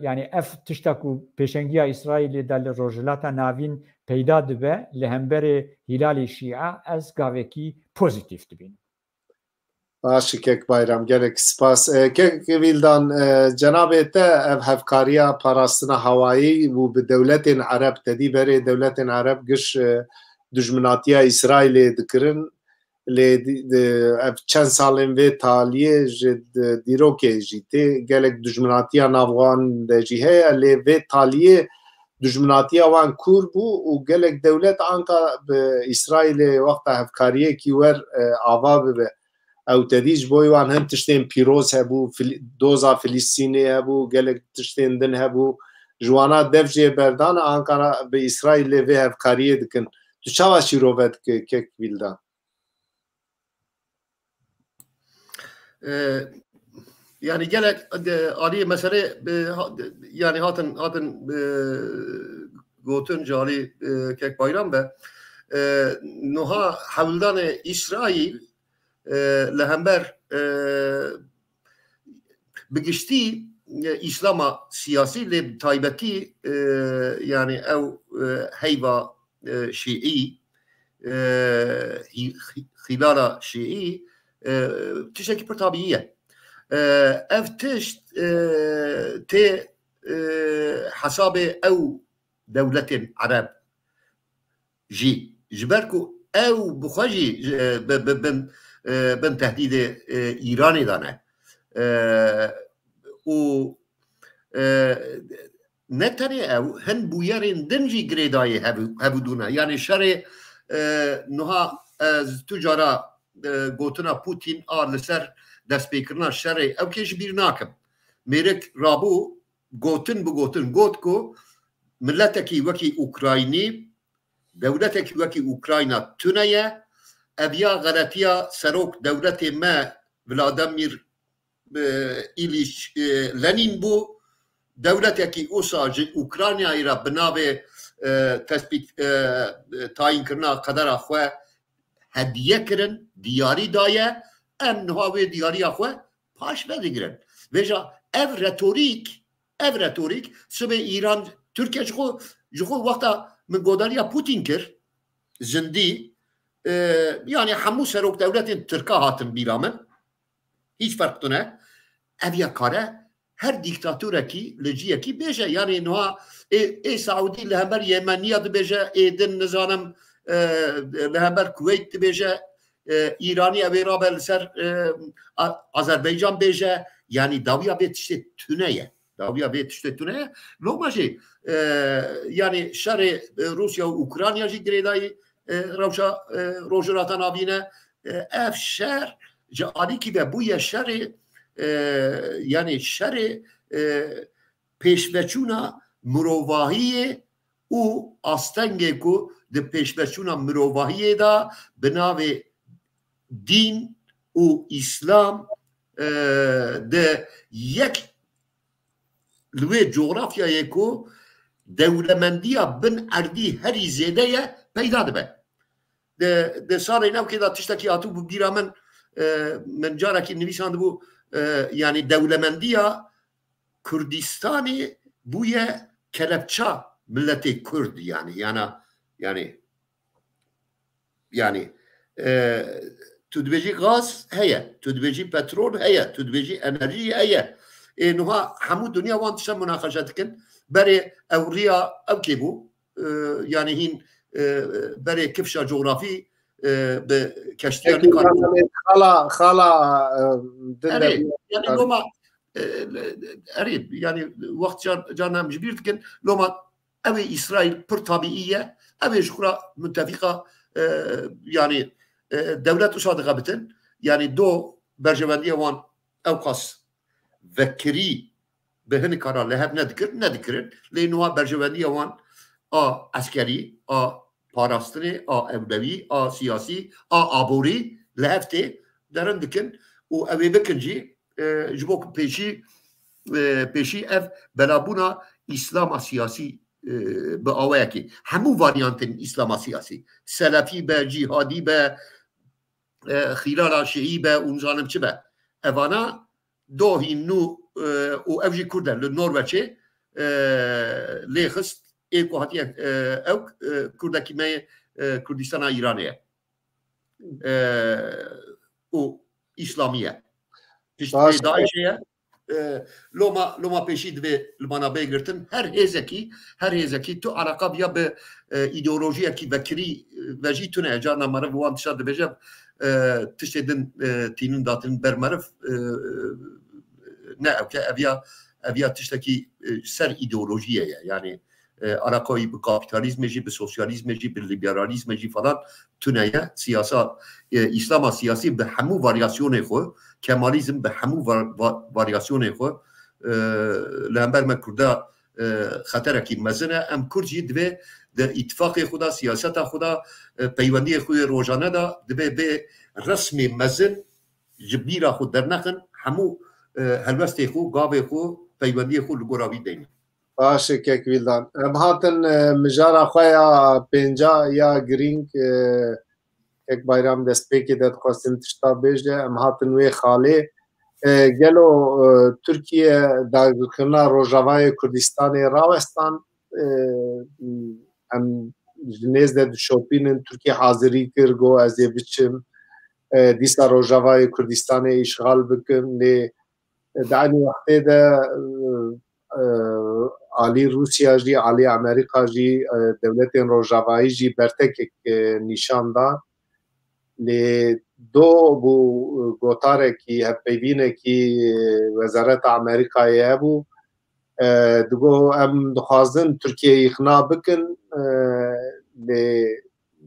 Yani ev tişta ku pêşengiya İsraîlê de li rojhilata navîn peyda dibe li hemberê hîlalê şîa ez gavekî pozîtîv dibînim. Başî kek bayram gelek spas. Kek Vîldan cenabê te ev hevkariya parastina hewayî û bi dewletên Ereb tedî berê dewletên Ereb giş dijminatiya İsraîlê dikirin lê ev çend salên vê taliyê ji dîrokê jî tê gelek dijminatiya navxwan de jî heye lê vê taliyê dijminatiya wan kûr bû û gelek dewlet anka bi İsraîlê wexta hevkariyekî wer ava bibe ew tedî ji bo wan hin tiştên pîroz hebû doza Filîstînê hebû gelek tiştên din hebû ji wana dev jê berdana Ankara bi İsraîlê vê hevkariyê dikin. Tu çawa şîrove dike kek Vîldan? Yani gelek alî mesele yani hatin gotin alî kek bayram be niha hewldanê İsraîl li hember bigiştî İslama siyasî lê taybetî yani ew heyva Şiî xîlala Şiî tiştekî pir tabî ye. Ev tişt tê hesabê ew dewletên Ereb jî ji ber ku ew bi xwe jî bin tehdîdê Îranê de ne û ne tenê ew hin bûyerên din jî girêdayê hebûdûne yani şerê niha ez tu cara gotina Putin a li ser destpêkirina şerê ew kê ji bîr nakim mêrik rabû gotin bi gotin got ku milletekî wekî Ukraynî dewletekî wekî Ukrayna tune ye ev ya geletiya serok dewletê me Vladimir İliç Lenin bû dewletekî wisa ji Ukraynayê re bi navê tespît tayînkirina qedera xwe hediye kirin diyarî daye em niha wê diyariya xwe paş vedigirin vêja ev retorîk sibê İran Türkiye ji xwe wexta min godariya Putin kir zindî yani hemû serok dewletên Tirka hatin bîra min hiç fark tune ev ya kare her dîktatûrekî li ciyekî bêje yani niha ê Saûdî li hember Yemeniya dibêje ê din nizanim li hember Kuweyt dibêje İranî ev ê rabe li ser Azerbaycan bêje yani dawiya vê tiştê tune ye lokma jî yani şerê Rusya û Ukrayna jî girêdayî rewşa rojhilata navîne ev şer ji alîkî ve bûye şerê yani şerê pêşveçûna mirovahiyê û astengê ku di pêşveçûna mirovahiyê da bi navê dîn û İslam de yek li wê coğrafyayê ku dewlemendiya bin erdî herî zêde ye peyda dibe di salê newkê da tiştekî hatû bû bîra min carekî nivîsandibû yani devlemendiya Kürdistan'ı buye kelepça milleti Kürt yani tüdbeci gaz heye, tüdbeci petrol heye, tüdbeci enerji heye. Nuha hamu dünya van tişa münakaşatken beri evriya evke bu yani hin beri kifşa coğrafi be keştiyani karşı. Hala yani loma erib yani vakti canım jibirtken loma evi İsrail pır tabiiye evi şukra müttefika yani devlet uşadığa bitin yani do berjevendiye van evkas vekiri behin karar leheb ne dikirin leynuha berjevendiye van a askeri a parastını a evlevi a siyasi a aburi lehebte derin dikin o evi bikinci jibok peşi ev belabuna İslam siyasi به آوایی که همو واریانتن اسلام سیاسی سلفی به جهادی به خلال شیعی به اونجانم چه به اوانا دو هینو او اوجی کردن لنروژه لیخست ایکو هاتی او کردکی می کردستان ایرانیه او اسلامیه پشتی داعشیه لوما پیشید به لبانا بگرتن هر هزکی تو علاقه بیا به ایدئولوژی کی وکری وجی تونه جانا مرف وان تشاد بجب تشدن تینون داتن برمرف نه اویا تشتکی سر ایدئولوژیه yani alakayı bu kapitalizmci, bu sosyalizmci, bu liberalizmci falan tüneye siyasa İslam siyasi به همو واریاسیون خو کمالیزم به همو واریاسیون خو لامبر ما کرده خطر کی مزنه ام کردی دبه در اتفاق خدا سیاست خدا پیوندی خو روزانه دا دبه به رسمی مزن جبیرا خود در نخن همو هلوست خو گاو خو پیوندی خو لگوراوی دین باشه که ویلدان ام هاتن مجارا خویا پنجا یا گرینگ یک bayram destpêkê de dixwastin tişta bêje em hatin wê xalê gelo Tirkiye dagirkirina Rojavayê Kurdistanê rawestan em ji nêz de dişopînin Tirkiye hazirî kir got ez ê biçim dîsa Rojavayê Kurdistanê îşgal bikim lê di aynî wextê de alî Rûsya jî alî Amerîka jî dewletên Rojavayî jî bertekek nîşan dan لێ دۆ بوو گۆتارێکی هەپەیبینێکی وەزارەتە ئەمریکایە بوو دگۆ ئەم دخوازن تورکیە ئیخنا بکن لێ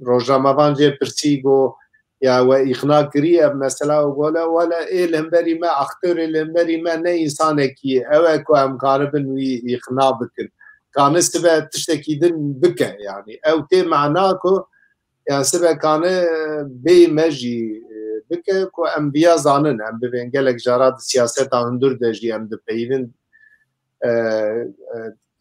ڕۆژنامەوان جێ پرسی گۆ یا وە ئیخنا کریە مەسەلا گۆلە وەلە ئێ لەمبەری مە ئەختۆرێ لەمبەری مە نە ئینسانێکی ئەوە کو ئەم کاربن وی ئیخنا بکن کانە سبە تشتێکی دن بکە یعنی ئەو تێ معناکۆ yani sebekane bey meji bike ku em biya zanin em bibên gelek jara siyaseta hundur de jî em dipeyvin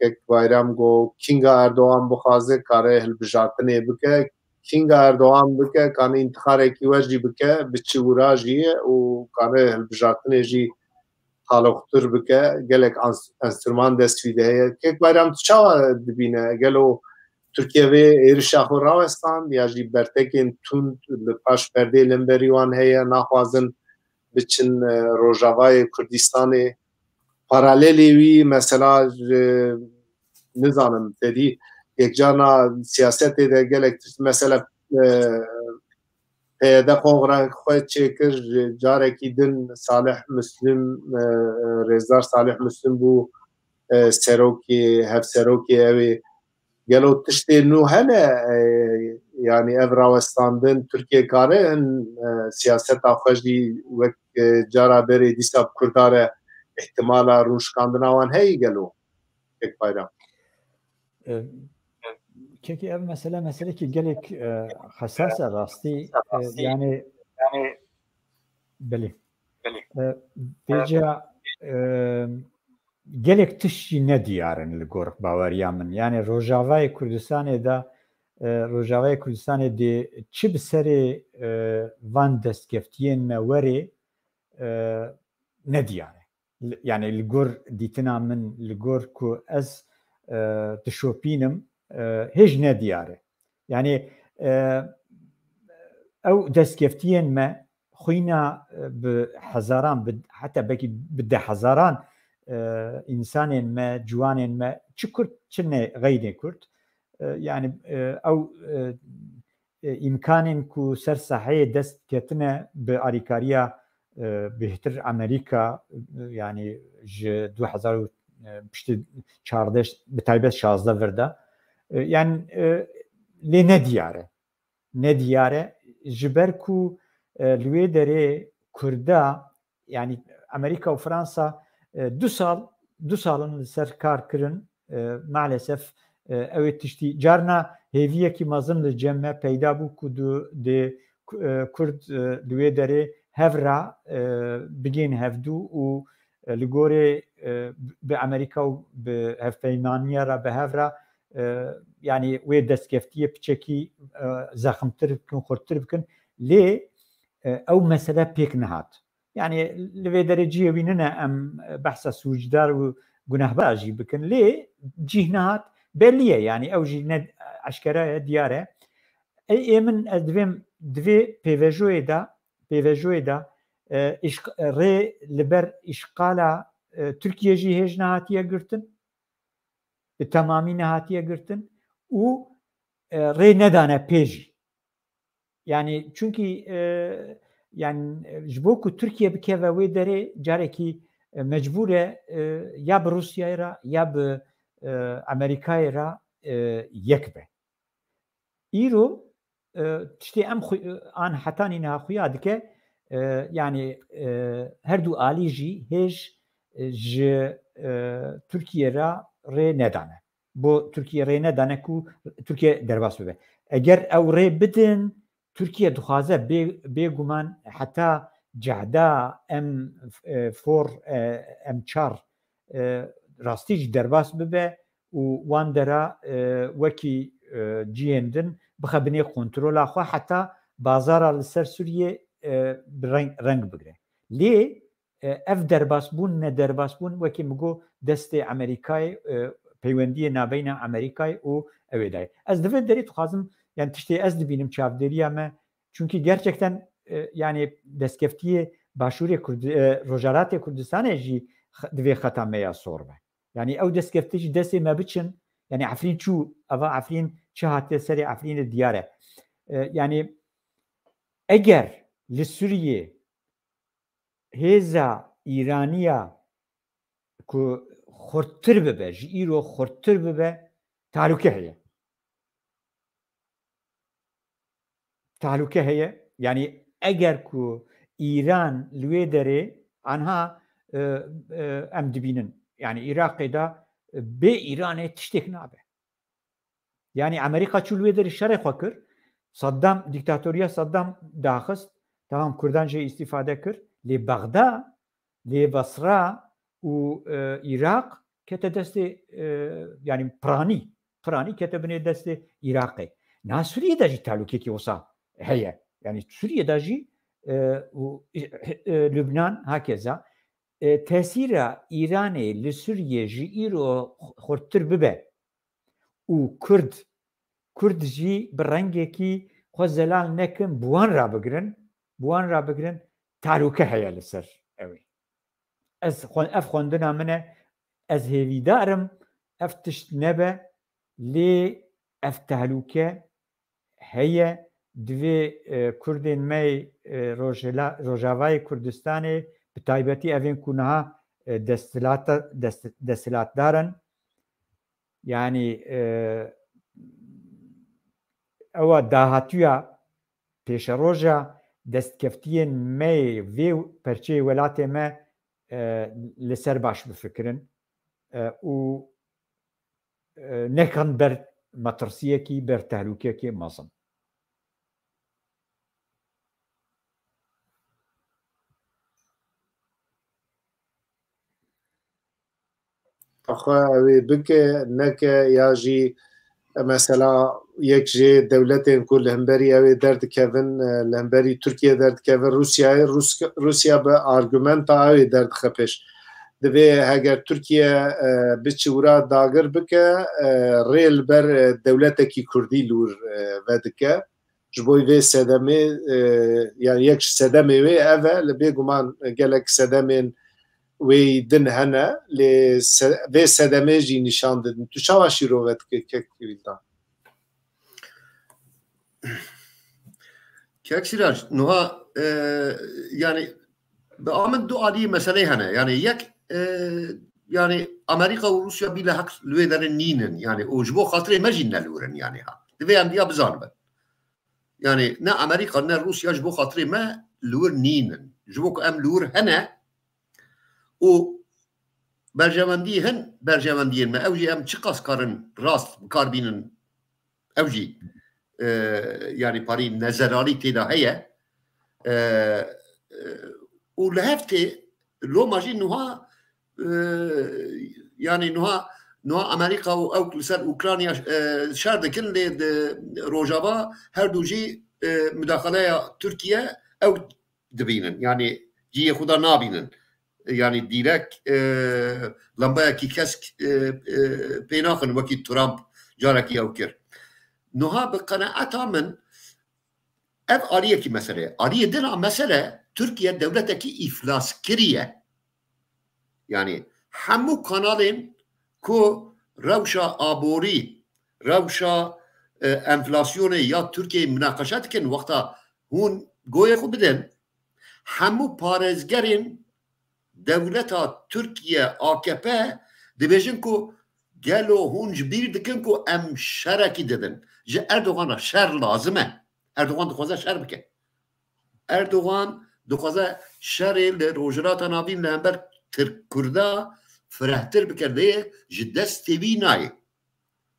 kek bayram got Kinga Erdoğan bixwaze kare hilbijartinê bike Kinga Erdoğan bike kanî intixarekî we jî bike bi çîwira jî û kare hilbijartinê jî haloxtur bike gelek enstrüman dest fî de heye kek bayram tu çawa dibîne gelo Türkiye ve êrişa xwe rawestan ya jî bertekên tund li paş perdê lemberî wan heye naxwazin biçin Rojavayê Kurdistanê paralelê wî mesela nizanim tedî yekcana siyasetê de gelek mesela PYD xwe çêkir carekî din Salih Müslim Rêzdar Salih Müslim bû serokê hevserokê ew gelo tiştê nû hene yani ev rawestandin Tirkiye kare hin siyaseta xwe jî wek cara berê dîsa Kurdare ihtimala rûşkandina wan heyî gelo pek bayram keki ev mesele ki gelek hassas rastî yani belê bêca gelek tişî ne diyarin li gor baweriya min yani Rojavayê Kurdistanê de Rojavayê Kurdistanê de çi bi serê van destkeftiyên me werê ندیاره يعني الجور ديتنا من الجور كو از تشوبينم هيج ندياره يعني او دسكفتين ما خوينا بحزاران حتى بكي بده حزاران انسان ما جوان ما شكرت شنو غير كرت يعني او امكان كو سر صحيح دست كتنا باريكاريا بهتر امريكا يعني ج 2014 بتایبەت 16 ورده يعني لێ نەدیارە ژبەر و لێ دەرێ کووردا يعني ئەمریکا و فرانسا دو ساڵن لەسەر کارکردن مالەسەف ئەوێ تشتی جارنا هێویەکی مەزن لە جەمە پەیدا بوو و دێ کورد لێ دەرێ هەڤرا بگەین هەفتوو و li gorê bi Amerîka û bi hevpeymaniya re bi hev re yanî wê destkeftiyê piçekî zexmtir bikin xurttir bikin lê ew mesele pêk nehat yani li vê derê ciyê wî nine em behsa sûcdar û gunehbar jî bikin lê cih nehat belli ye yani ew jî ne eşkere ye diyar e ê min ez divê pêvejoyê de rê li ber îşqala Tirkiye jî hêj nehatiye girtin bi temamî nehatiye girtin û rê nedane pê jî yani çünkü yani ji bo ku Tirkiye bikeve wê derê carekî mecbûr e ya bi Rusyayê re ya bi Amerîkayê re yek be îro tiştê em an hetanî niha xuya dike yani her du alî jî hêj ji Tirkiye re rê nedane bo Tirkiye rê nedane ku Tirkiye derbas bibe eger ew rê bidin Tirkiye dixwaze bêguman heta cehda M4 M4 rastî jî derbas bibe û wan dera wekî ciyên din bixe binê kontrola xwe heta bazara li ser Sûriyê reng bigire lê ev derbasbûn ne derbasbûn wekî min got destê Amerîkayê peywendiyê navbeyna Amerîkayê û evê daye ez divê derê dixwazim yani tiştê ez dibînim çavdêriya me çünkü gerçekten yani destkeftiyê Başûrê Rojaratê Kurdistanê jî divê xeta me ya sor be yani ew destkeftî jî destê me biçin yani Efrîn çû eva Efrîn çi hatiye serê Efrînê diyar e yani eger li Sûriyê hêza îraniya ku xurttir bibe ji îro xurttir bibe tahlûke heye yani eger ku İran li wê derê anha em dibînin yani Iraqê da bê İranê tiştek nabe yani Amerîka çû li wê derê şerê xwe kir Saddam dîktatoriya Saddam daxist tamam Kurdan jê îstîfade kir lê Bexda lê Basra û Iraq kete destê yani Piranî kete binê destê Iraqê niha Sûriyê de jî tahlûkekî wisa heye yani Sûriyê de jî Lübnan hakeza tesîra İranê li Sûriyê ji îro xurttir bibe û Kurd jî bi rengekî xwe zelal nekin bi wan rabigirin tahlûke heye li ser ew ev xwendina min e ez hêvîdarim ev tişt nebe lê ev tehlûke heye divê Kurdên me Rojavayê Kurdistanê bi taybetî evên ku niha desthilatdarin yani ewa dahatûya pêşeroja destkeftiyên me vê perçeyê welatê me li ser baş bifikirin û nekan ber metirsiyekî ber tehlûkekê mezin Xwe ew ê bike neke ya jî mesela yek ji devletên ku li hemberî ew ê derdikevin li hemberî Tirkiye derdikevin Rusyayê Rusya bi argumenta ew ê derdixe pêş divê heger Tirkiye bi çîwra dagir bike rê li ber dewletekî Kurdî li wir vedike ji bo vê sedemê yani yek ji sedemê wê ev e li bêguman gelek sedemên wê din hene lê vê sedemê jî nîşan didin tu çawa şîrove dike Kekvîldan Keksiraj nuha yani amin du alî meselê hene yani yek yani Amerika û Rusya bilahaq li wê derê nînin yani û ji bo xatirê me jî nelûrin yani ha divê em diya bizanibin yani ne Amerika ne Rusya ji bo xatirê me li wir nînin ji bo ku em li wir hene û berjewendî hin berjewendiyên me ew jî em çi qas karin rast bikar bînin ew jî yani parî nezeralî têda heye û li heftê loma jî niha yani niha Amerika û ew li ser Ukrayna şer dikin lê di rojava her du jî müdaxaleya Tirkiye ew dibînin yani ciyê xwe da nabînin yani direk lambeyekî kesk pê naxin wekî Trump carekî ew kir niha bi qenaeta min ev aliyekî mesele aliyê dina mesele Tirkiye devletekî îflaskirî yani hemû kanalên ku rewşa aborî rewşa enflasyonê ya Tirkiyeyê münaqeşe dikin wexta hûn goyê xwe bidin hemû parêzgerên devleta Tirkiye AKP dibêjin ku gelo hûn ji bîr dikin ku em şerekî didin ji Erdoğan'a şer lazim e Erdoğan dixwaze şer bike Erdoğan dixwaze şerê li rojhilata navîn li hember Kurda firehtir bike lê ji destê wî nayê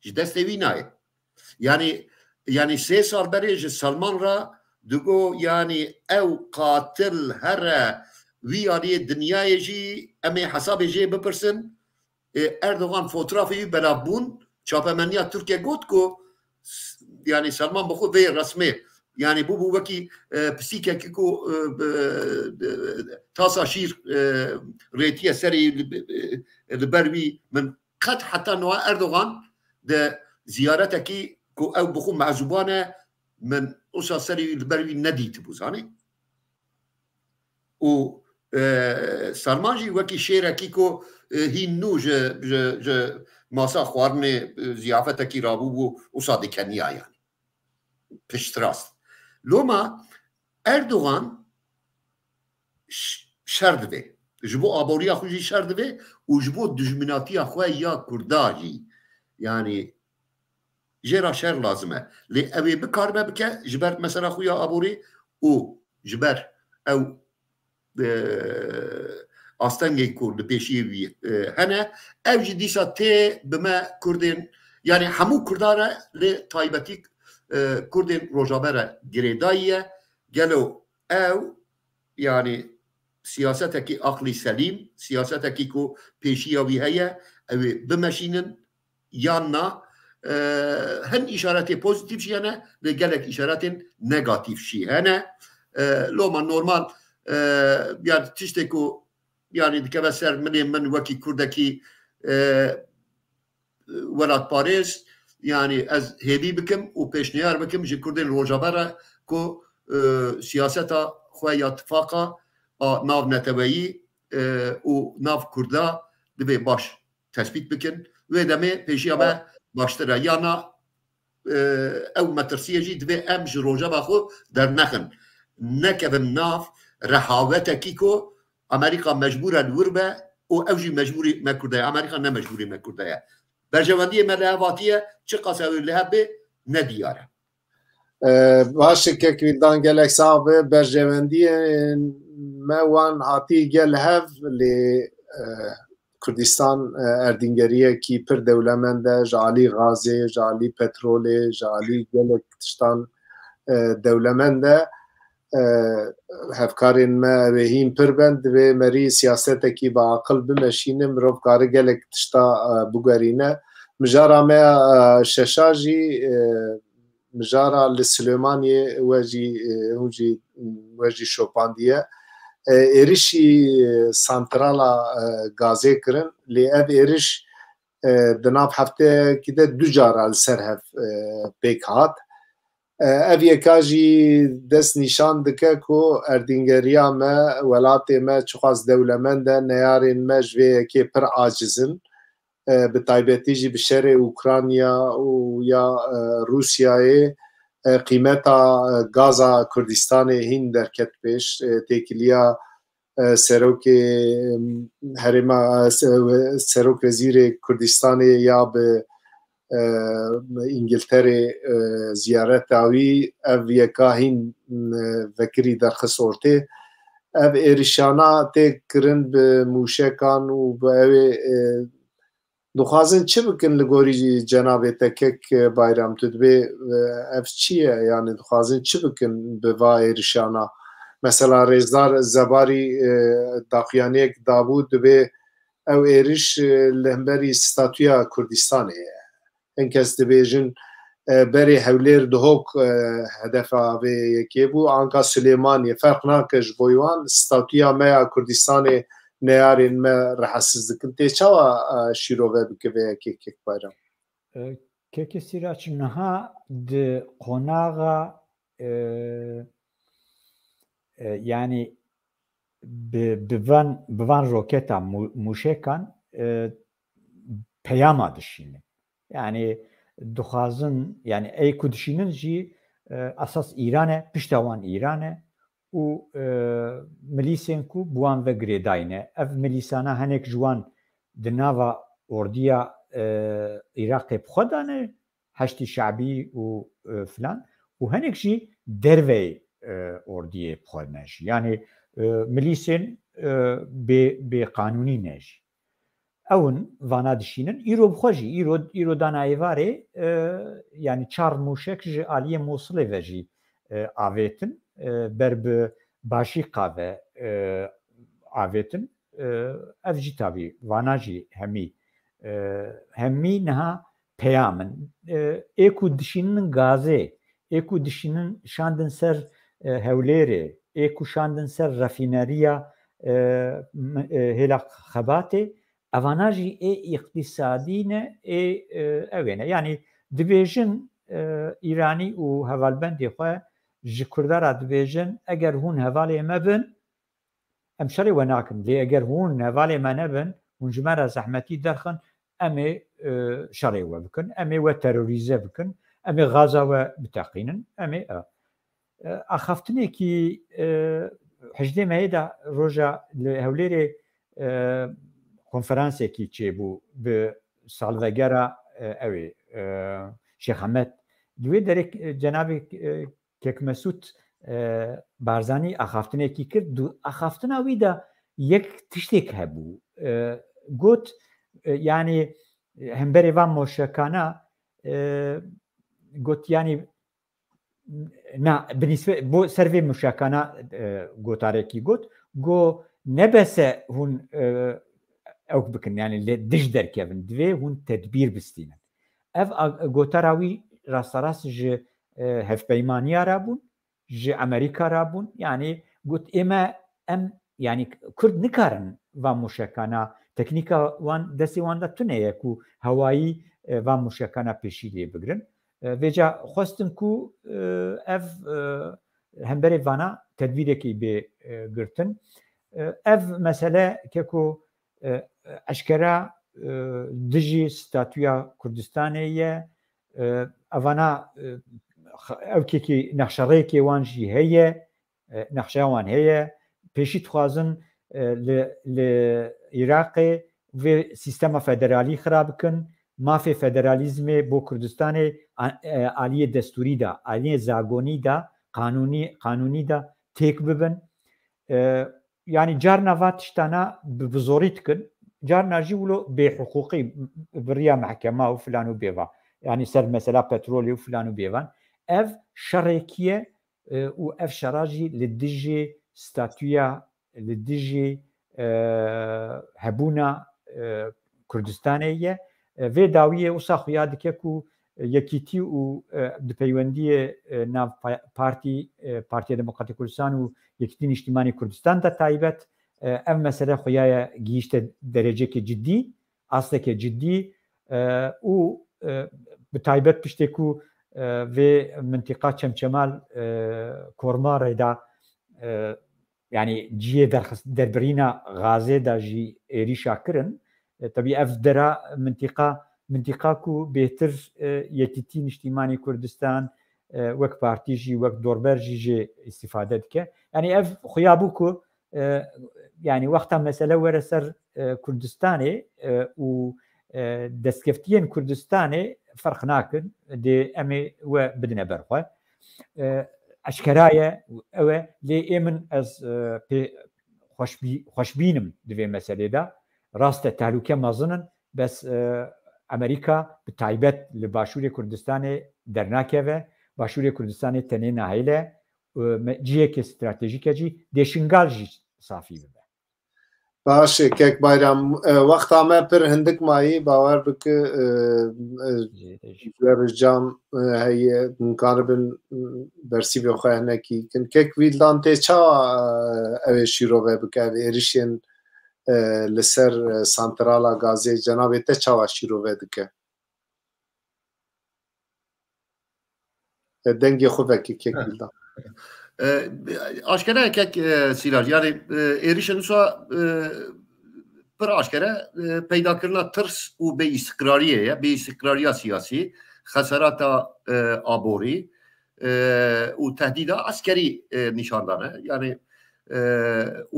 ji destê wî nayê yani 3 sal berê ji Salman ra digo yani ew qatil here wî aliyê dinyayê jî em ê hesabê jê bipirsin Erdoğan fotoğrafı wî belav bûn çapemeniya Tirkiye got ku yani Salman bi xwe vê resmê yani bû bû wekî pisîkekî ku tasa şîr rêtiye serê li ber wî min qet heta niha Erdoğan de ziyaretekî ku ew bi xwe mezûban e min wisa serê li ber wî nedîtibû zanî û Salman jî wekî şêrekî ku hîn nû ji masa xwarinê ziyafetekî rabû bû wisa dikeniya yani piştrast loma Erdoğan şer divê ji bo aboriya xwe jî şer divê û ji bo dijminatiya xwe ya Kurda jî yani jêra şer lazim e lê ew ê bikarbe bike ji ber mesela xuya aborî û ji ber ew astengê ku li pêşiyê wî hene ew jî dîsa tê bi me Kurdên yani hemû Kurdan re lê taybetî Kurdên Rojavayê girêdayî ye gelo ew yani siyasetekî aqlî selîm siyasetekî ku pêşiya wî heye ew ê bimeşînin yan na hin îşaretê pozîtîv jî hene lê gelek îşaretên negatîv jî hene loma normal yani tiştê ku yani dikeve ser minê min wekî Kurdekî welatparêz yani ez hêvî bikim û pêşniyar bikim ji Kurdên Rojavayê ku siyaseta xwe ya tifaqa nav neteweyî û nav Kurda divê baş tespît bikin wê demê pêşiya me baştir e yana ew metirsiyê jî divê em ji rojava xwe dernexin nekevin nav rehavetekî ku Amerika mecbûr e li wir be û ew jî mecbûrî me Kurda ye Amerika ne mecbûrî me Kurda ye berjewendiyê me li hevatiye çi qas ew li hebe nediyar e baş Kekvîldan gelek sax be berjewendiyên me wan hatî gel hev lê Kurdistan erdîngeriyekî pir dewlemend e ji alî gazê ji alî petrolê ji alî gelek tiştan dewlemend e hevkarên me ew ê hîn pir ben divê merî siyasetekî bi aqil bimeşîne mirov kare gelek tişta bigerîne مجارا ما ششاجي مجارا لسليماني واجي شوبانديه ایرشی سانترالا گازی کرن لی اف ایرش دناب هفته کده دو جارا سر هف پیک هات اف یکاجی دست نشان دکه کو اردینگریا ما ولات ما چخواست دولمنده نیارین ما جوه که پر عاجزن به تایبتی جی بشر اوکرانیا و یا روسیای قیمتا گازا کردستان هین درکت پیش تکیلیا سروک هرما سروک وزیر کردستان یا به انگلتره زیارت آوی او یکا هین وکری در خسورته او ایرشانا تکرن به موشکان و به دخوازن چه بکن لگوری جناب تکک بایرام تدبی اف چیه یعنی دخوازن چه بکن به وای رشانا مثلا رزدار زباری داخیانیک دابود به او ایرش لهمبری ستاتویا کردستانه انکس دبیجن بری حولیر دهوک هدفا به یکی بو آنکا سلیمانی فرق ناکش بویوان ستاتویا میا کردستانه نیارین ما رحسز دکن تی چاوا شیروه بکوه که بایرام که کسی را چنها ده قناغا yani bivan roketa muşekan peyama dişinin yani duhazın yani ey ku dişinin jî asas İran'e piştavan İran'e u milisên ku buwan ve girêdayîne ev milisana hinek ji wan di nava ordiya Iraqê xwe dane heştî şeعبî û filan û hinek jî derveyê ordiyê xwe ne jî yani milisên bê qanûnî ne jî ewin vana dişînin îro xwe jî îro dana êvarê yani çar mûşek ji aliyê Mosulê ve jî avêtin ber bi Başîqa ve avêtin ev jî tabî vana jî hemî niha peyamin ê ku dişînin gazê ê ku dişînin şandin ser hewlêrê ê ku şandin ser refîneriya hêla xebatê evana jî ê îqtisadî ne ê ew ne yani dibêjin îranî û hevalbendê xwe ji Kurdara dibêjin eger hûn hevalê me bin em şerê we nakin lê eger hûn hevalê me nebin hûn ji me re zehmetî derxin em ê şerê we bikin em ê we terorîze bikin em ê gaza we biteqînin em ê axaftinekî hejdê meyê de roja li hewlêrê konferansekî çêbû bi salvegera ew ê Şêx Hemed li wê derê cenabê Kek Mesûd Barzanî axaftinekî kir axaftina wî de yek tiştek hebû got yani hemberê van moşekana got yani na binîsbet bo ser vê moşekana gotarekî got got nebese hûn ew bikin yani lê dij derkevin divê hûn tedbîr bistînin ev gotara wî rasterast ji hevpeymaniya rabûn ji Amerîka rabûn yani got ême em yani Kurd nikarin van moşekana teknîka wan destê wan de tune ye ku hewayî van moşekana pêşî lê bigirin vêca xwestin ku ev hemberê vana tedbîrekî bê girtin ev mesele ke ku eşkera dijî statûya Kurdistanê ye evana evkekî nexşereyekê wan jî heye nexşeya wan heye pêşî dixwazin li Iraqê vê sîstema federalî xira bikin mafê federalîzmê bo Kurdistanê aliyê destûrî da aliyê zagonî da qanûnî da têk bibin yani carna va tiştana bi zorî dikin carna jî wilo bêhiqûqî biriya mehkema û filan û bêva yani ser mesela petrolê û filan û bêvan ev şerekî ye û ev şera jî li dijî statûya li dijî hebûna Kurdistanê ye vê dawiyê wisa xuya dike ku yekîtî û dipêwendiyê nav Partiya Demokratîk Kurdistan û Yekîtî Niştimanî Kurdistan da taybet ev mesele xuya gihîşte derecekê ciddî aslekê ciddî û bi taybet piştê ku vê mintika çemçemal kormarê da yani ciyê derbirîna Gazê da jî êrîşa kirin tabii ev dera mintika ku bêhtir Yekîtî Niştimanî Kurdistan wek partî jî wek dorber jî jê îstîfade dike yani ev xuya bû ku yani wexta mesele were ser Kurdistanê û destkeftiyên Kurdistanê ferq nakin dê em ê we bidine ber xwe eşkera ye ew e lê ê min ez pê xweşbînim di vê meselê de rast e tehlûke mezin in bes Amerîka bi taybet li Başûrê Kurdistanê dernakeve Başûrê Kurdistanê tenê nahêle ciyekê stratejîk jî dêşingal jî safî bibe. Baş kek bayram wexta me pir hindik mayî bawer bike cam heye karibin bersîvê xwe hinekî kin kek vîldan tê çawa ew ê şîrove bike ev êrişên li ser santrala Gazê cenabê te çawa şîrove dike dengê xwe vekî kek vîldan aşkere kek Siraj yani êrişên wisa pir aşkere peydakirina tirs û bêîstiqrariyê ye bêîstiqrariya siyasî xeserata aborî û tehdîda askerî nîşandane yani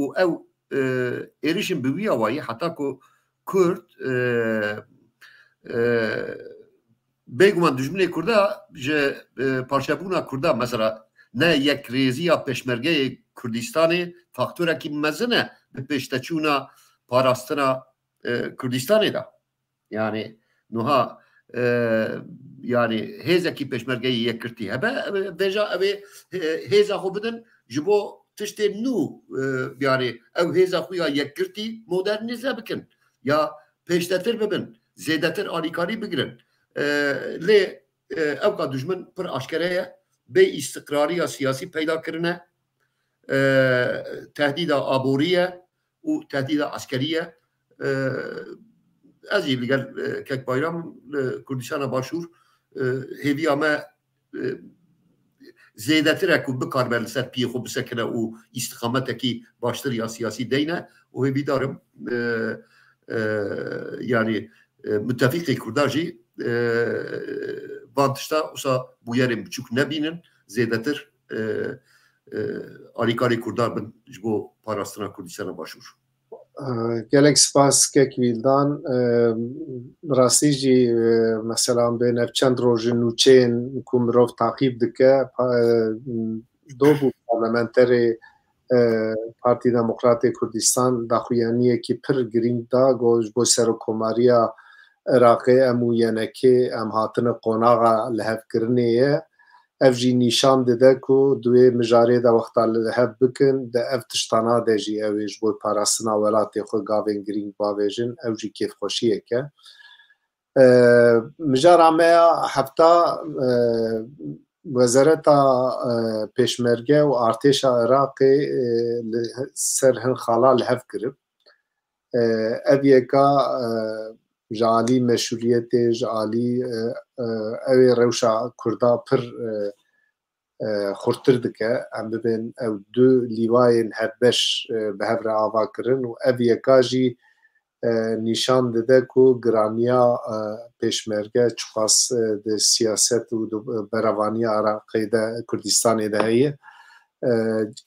û ew êrişên bi wî awayî heta ku Kurd bêguman dijminê Kurda ji parçebûna Kurda mesela ne yekrêziya Pêşmergeyê Kurdistanê faktorekî mezin e bi pêşteçûna parastina Kurdistanê de yani niha yani hêzekî Pêşmergeyê yekirtî hebe bêja ew ê hêza xwe bidin ji bo tiştên nû yani ew hêza xwe ya yekirtî modernîze bikin ya pêştetir bibin zêdetir alîkarî bigirin lê ew ka dijmin pir aşkere ye bêîstiqrariya siyasî peyda kirine tehdîda aborî ye û tehdîda askerî ye ez jî li gel kek bayram li Kurdistana Başûr hêviya me zêdetir ku bikaribe li ser piyê xwe bisekine û îstixametekî baştir ya siyasî deyne û hêvîdarim yani müttefikê Kurda jî van tişta wisa bû yerên biçûk nebînin zêdetir alîkarê Kurda bin ji bo parastina Kurdistana Başûr. Gelek spas kek vîldan rastî jî mesela bê nevçend rojên nûçeyên ku mirov taqîb dike dobû parlamenterê Partî Demokratê Kurdistan daxuyaniyekî pir girîng da got ji bo serokkomariya Iraqê em û yenekê em hatine qonaxa lihevkirinê ye ev jî nîşan dide ku duê mijarê de wexta lihev bikin de ev tiştana de jî ew ê ji bo parastina welatê xwe gavên girîng bavêjin ew jî kêfxweşiyek e mijara me ya hefta Wezareta Pêşmerge û Artêşa Iraqê li ser hin xala lihev kirib ev yeka ji alî meşûliyetê ji alî ew ê rewşa Kurda pir xurtir dike em bibên ew du lîvayên hevbeş bi hev re ava kirin û ev yeka jî nîşan dide ku giraniya Pêşmerge çixas di siyaset û beravaniya Iraqê de Kurdistanê de heye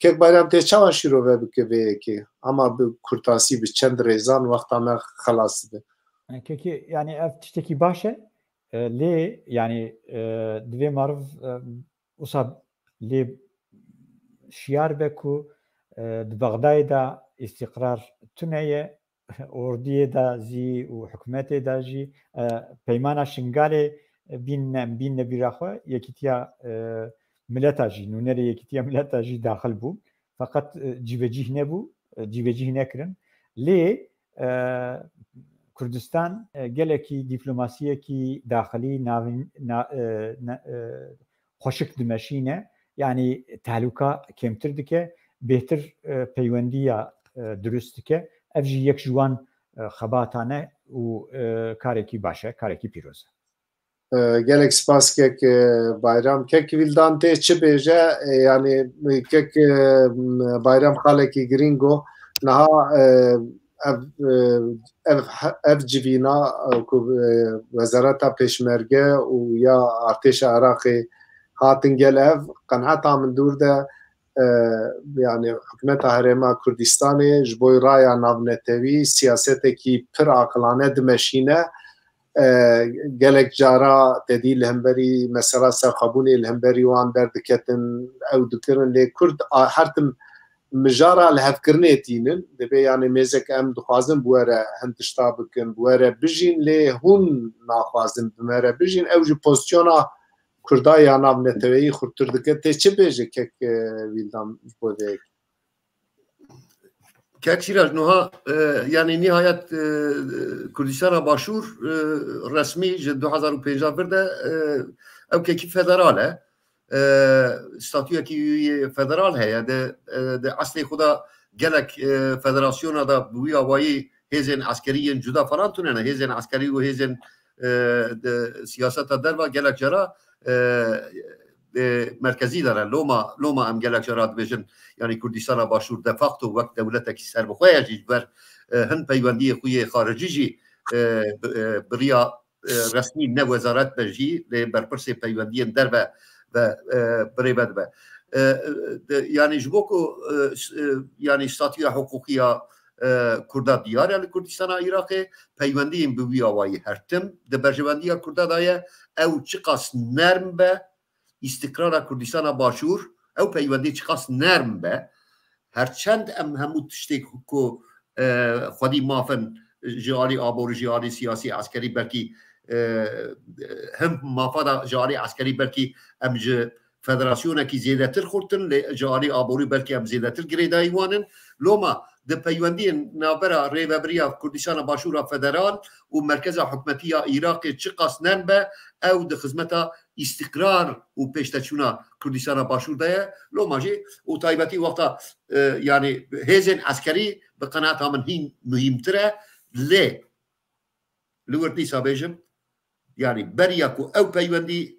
kek bayram tê çawa şîrove bike vê yekê ama bi kurtasî bi çend rêzan wexta me xelas dibe Kekî yani ev tiştekî baş e lê yani divê mariv wisa lê şiyar be ku di Bexdayê de îstiqrar tune ye ordiyê de zî û hikûmetê de jî peymana Şingalê bîne bîra xwe yekîtiya mileta jî nûnerê yekîtiya mileta jî daxil bû feqet cîvecîh nebû cîvecîh nekirin lê کوردستان gelekî dîplomasiyekî daxilî xweşik dimeşîne yanî tehlûka kêmtir dike bêhtir peywendiya durust dike ev jî yek ji wan xebatan e û karekî baş e karekî pîroz e. Gelek spas kek bayram kek vildan tê çi bêje yanî kek bayram xalekî giringo niha ev civîna ku Wezareta Pêşmerge û ya Artêşa Iraqê hatin gel ev qenheta min dûr de yani hikûmeta Herêma Kurdistanê ji bo raya navnetewî siyasetekî pir aqilane dimeşîne gelek cara tedî li hemberî mesela serxwebûnê li hemberî wan derdiketin ew dikirin lê Kurd her tim mijara li hevkirinê tînin divê yanî mêzek em dixwazin bi were hin tişta bikin bi were bijîn lê hûn naxwazin bi were bijîn ew ji pozisyona Kurda ya navneteweyî xurtir dike tê çi bêje kek vîdan ji bo vê Kek Şîraj niha yani nihayet Kurdistana Başûr resmî ji 2005 vir de ew kekî federal e statûyekî federal heye de eslê xwe da gelek federasyona da bi wî awayî hêzên askeriyên cuda falan tune hêzên askerî û hêzên siyaseta derva gelek cara merkezî dere loma em gelek cara dibêjin yani Kurdistana Başûr de facto wek dewletekî serbixwe jî ber hin peywendiyê xwe yê xaricî jî biriya resmî ne wezaret be jî lê berpirsê peywendiyên derve ve birêve dibe yani ji bo ku yani statûya hukûkiya Kurda diyar li Kurdistana Iraqê peywendiyên bi wî awayî hertim di berjevendiya Kurda daye ew çi qas nerm be îstikrara Kurdistana Başûr ew peywendî çi qas nerm be herçend em hemû tiştê ku xwedî mafin ji alî aborî ji alî siyasî askerî belkî him mafa da ji alî askerî belkî em ji federasyonekî zêdetir xurtin lê ji alî aborî belkî em zêdetir girêdayî wanin loma di peywendiyên navbera rêveberiya Kurdistana Başûra federal û merkeza hikûmetiya Iraqê çi qas nerm be ew di xizmeta îstikrar û pêşteçûna Kurdistana Başûr de ye loma jî û taybetî wexta yani hêzên askerî bi qeneta min hîn muhîmtir e lê li wir dîsa bêjim yani beriya ku ew peywendî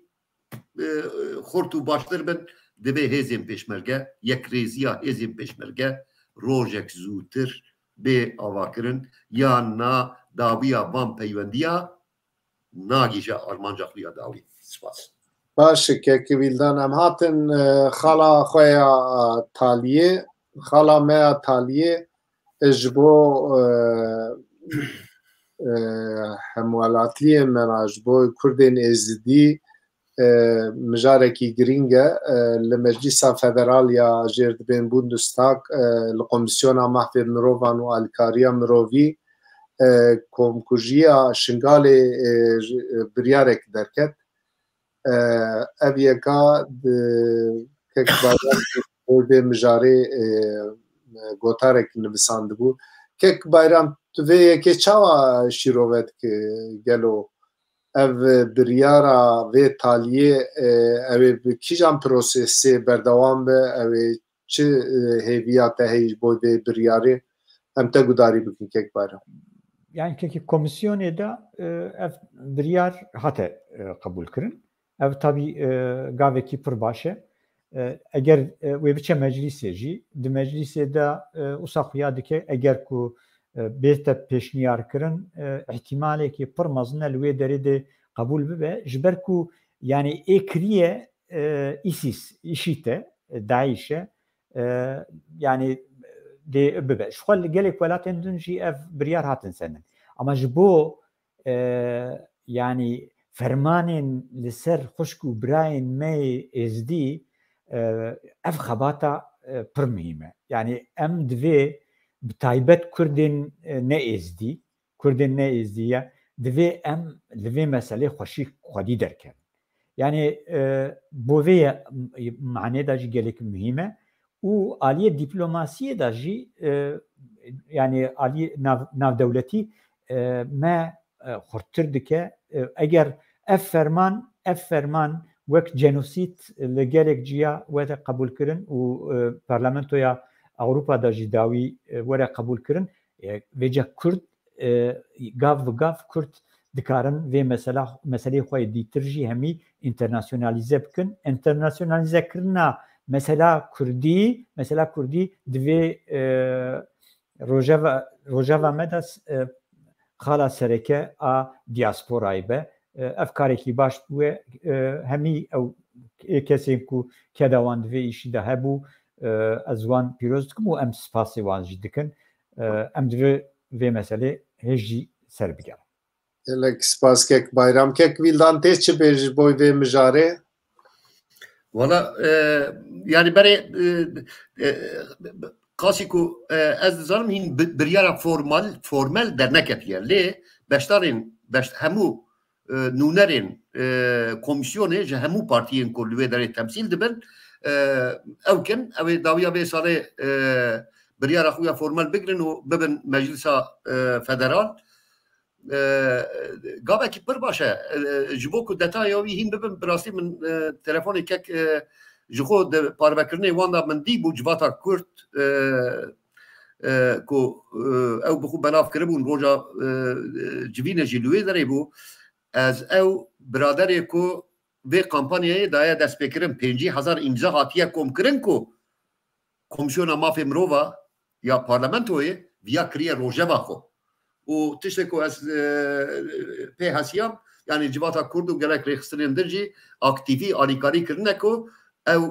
xurt û baştir bin divê hêzên pêşmerge yekrêziya hêzên pêşmerge rojek zûtir bê avakirin yan na dawiya van peywendiya nagîje armanca xwe ya dawî spas baş kek vîldan em hatin xala xwe ya taliyê xala me ya taliyê ji bo hemwelatiyên me ji bo Kurdên êzidî mijarekî giring e li Meclîsa Federal ya jêr dibên Bundestag li Komisyona Mahvê Mirovan û Alîkariya Mirovî komkujiya Şingalê biryarek derket ev yeka kek vê mijarê gotarek nivîsandibû kek bayram tu vê yekê çawa şîrovet gelo ev biryara vê taliyê ew ê bi kîjan prosesê berdewam be ew ê çi hêviya te heye ji bo vê biryarê em te gudarî bikin kek bayram yani kekî komisyonê de ev biryar hate qebûl kirin ev tabî gavekî pir baş e eger wê biçe meclîsê jî di meclîsê de wisa xuya dike eger ku bête pêşniyar kirin ihtimalekî pir mezin e li wê derê de qebûl bibe ji ber ku yani ê kiriye îSİS îşîte Daîş e yani dê bibe ji xwe li gelek welatên din jî ev biryar hatin senin ama ji bo yani fermanên li ser xuşk û birayên me êzidî ev xebata pir muhîm e yani em divê bi taybet Kurdên neêzidî Kurdên neêzidî divê em li vê meselê xweşî xwedî derkevin yani bo vê manê de jî gelek muhîm e û aliyê dîplomasiyê de jî yani aliyê navdewletî ما خورتر دکه اگر اف فرمان وک جنوسید لگرک جیا وقت قبول کردن و پارلمانتویا اوروپا دا جداوی وره قبول کردن وجه کرد گاف کرد دکارن و مسئله خواه دیترجی همی انترناسیونالیزه بکن انترناسیونالیزه کرنا مثلا کردی دوی روژاوا مدس خالا سرکه دیاسپورای به افکارێکی باش بووە هەمی ئەو کەسێک و کێداوان دوێ ئیشی دا هەبوو ئەزوان پیرۆز دکم و ئەم سپاسی وانژی دکن ئەم دوێ vê meselê hêjî ser bigere. Gelek spaskek bayramkek vildan tê çi bê ji bo vê mijarê? Valla yani berê kasî ku ez dizanim hîn biryara formel derneketiye lê beşdarên hemû nûnerên komisyonê ji hemû partiyên ku li wê derê temsîl dibin ew kin ew ê dawiya vê salê biryara xwe ya formal bigirin û bibin meclisa federal gavekî pir baş e ji bo ku detaya wî hîn bibin bi rastî min telefonê kek ji xwe di parvekirinê wan da min dîbû civata Kurd ku ew bi xwe belav kiribûn roja civînê jî li wê derê bû ez ew biraderê ku vê kampanyayê daye destpêkirin 50,000 imza hatiye komkirin ku komisyona mafê mirova ya parlamentoyê viya kiriye rojeva xwe û tiştê ku ez pê hesiyam yani civata Kurd û gelek rêxistinên dir jî aktivî alîkarî kirine ku ew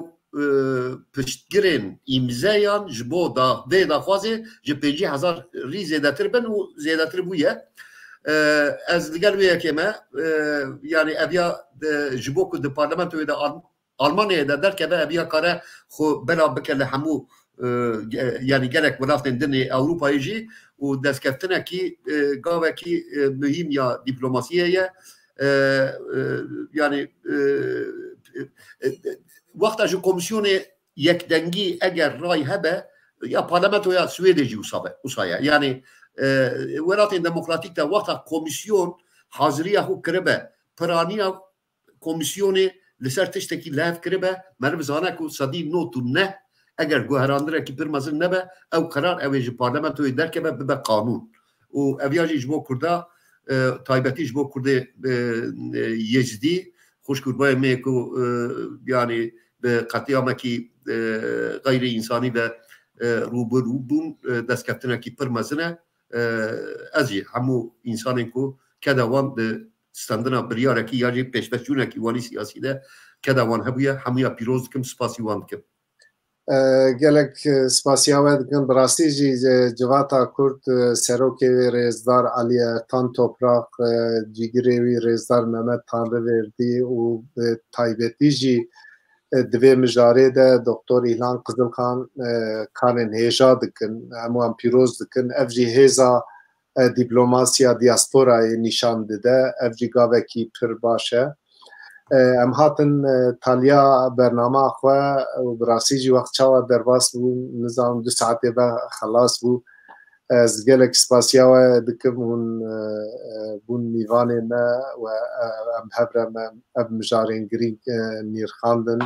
piştgirên îmzeyan ji bo da vê daxwazê ji 50,000 rî zêdetir bin û zêdetir bûye ez li gel wê yekê me yani eviya ji bo ku di parlamentoyê de Almanyayê de derkeve eviya kare xwe belav bike li hemû yani gelek welatên dinê Ewropayê jî û destkeftinekî gavekî mühîm ya dîplomasiyê ye yani wexta ji komisyonê yekdengî eger ray hebe ya parlamentoya Swêdê jî wisa ye yani welatên demokratîk de wexta komisyon haziriya xwe kiribe piraniya komisyonê li ser tiştekî lev kiribe meriv zane ku sedî not û neh eger guherandirekî pir mezin nebe ew qerar ew ê ji parlamentoyê derkeve bibe qanûn û eviya jî ji bo Kurda taybetî ji bo Kurdê Yezidî xuşkurbayê me ku yani bi qetiyamekî gayrî însanî ve rûbirû bûn destkeftinekî pir mezin e ez jî hemû însanên ku keda wan di standina biryarekî ya jî pêşveçûnekî wanî siyasî de keda wan hebûye hemûya pîroz dikim spasî wan dikim. Gelek spasiya we dikin bi rastî jî civata Kurd serokê wê rêzdar Ali Ertan Toprak cîgirê wî rêzdar Mehmet Tanrıverdi û bi taybetî jî di vê mijarê de Doktor İlhan Qizilxan karên hêja dikin hemû wan pîroz dikin ev jî hêza dîplomasiya diasporayê nîşan dide ev jî gavekî pir baş e em hatin taliya bernama xwe û bi rastî jî wext çawa derbas bû nizanim 2 saetê ve xelas bû ez gelek spasiya we dikim hûn bûn nîvanê me we em hevre me ev mijarên girîng nîrxandin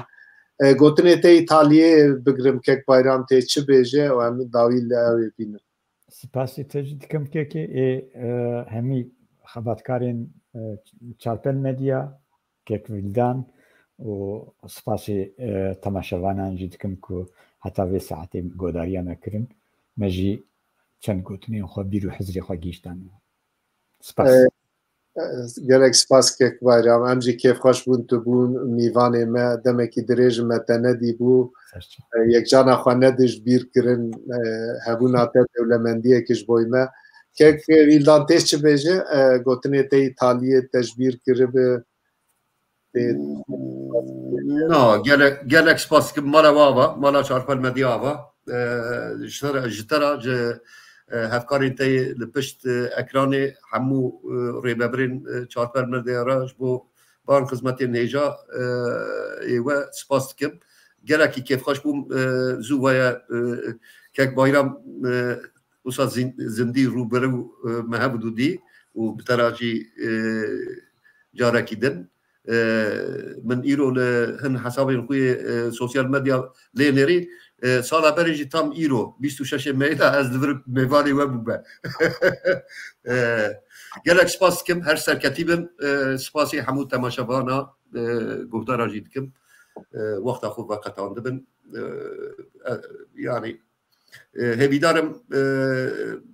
gotinê te Îtalyê bigirim kek bayram tê çi bêje û em dawî li ew ê bînin. Spasî te jî dikim kekê hemî xebatkarên çarpel medya kek vildan û spasî temaşevanan jî dikim ku heta vê saetê godariya me kirin me jî çend gotinên xwe bîr û hizrê xwe gîştan. Spas. Gelek spas kek bayram em jî kêfxweş bûn tu bûn nîvanê me demekî dirêj me te nedîbû yekcana xwe nedij bîr kirin hebûna te dewlemendiyekî ji bo me kek vîldan tê çi bêje gotinê te Îtalyê te ji bîr kiribe No, gelek spas dikim mala we mala çarpel medya ve ji te re ji hevkarên te li pişt ekranê hemû rêvebirên çarpel medya re ji bo ban xizmetên hêja we spas dikim gelekî kêfxweş bûm zû weye kek bayram وصل زندي روبرو مهبد دي وبتراجي جارك دن من إيرو لهن حسابي نقول سوشيال ميديا لينري سالا بريجي تام إيرو 26 ميدا از دفر ميفاري وبوبا gelek spas dikim her serketîbim spasî hemû temaşevana guhdara jî dikim wexta xwe veqetan dibin yani hêvîdarim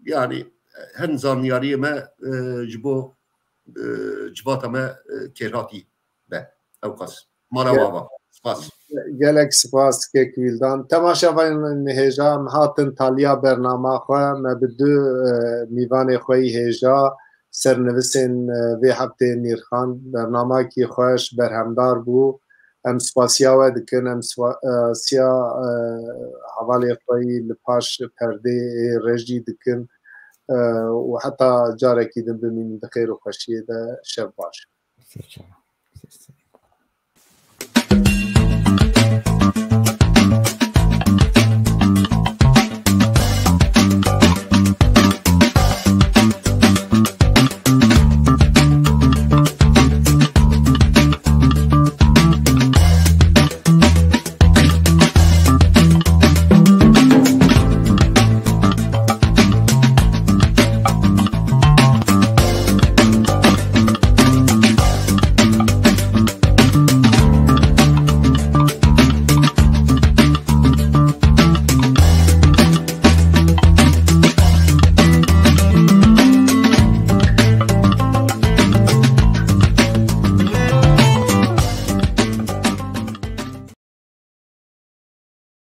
yani hin zaniyariyê me ji bo civata me kêrhatî be ew qas mala wava spas gelek spas kekîldan temaşevan hêja hatin taliya bernama xwe me bi du mîvanê xwe yî hêja سرنویسین وی هفته نیرخان برنامه کی خوش برهمدار بو ام سپاسیا و دکن ام سیا حوالی خوی لپاش پرده رجی دکن و حتی جارکی دن بمین دخیر و خوشیه ده شب باش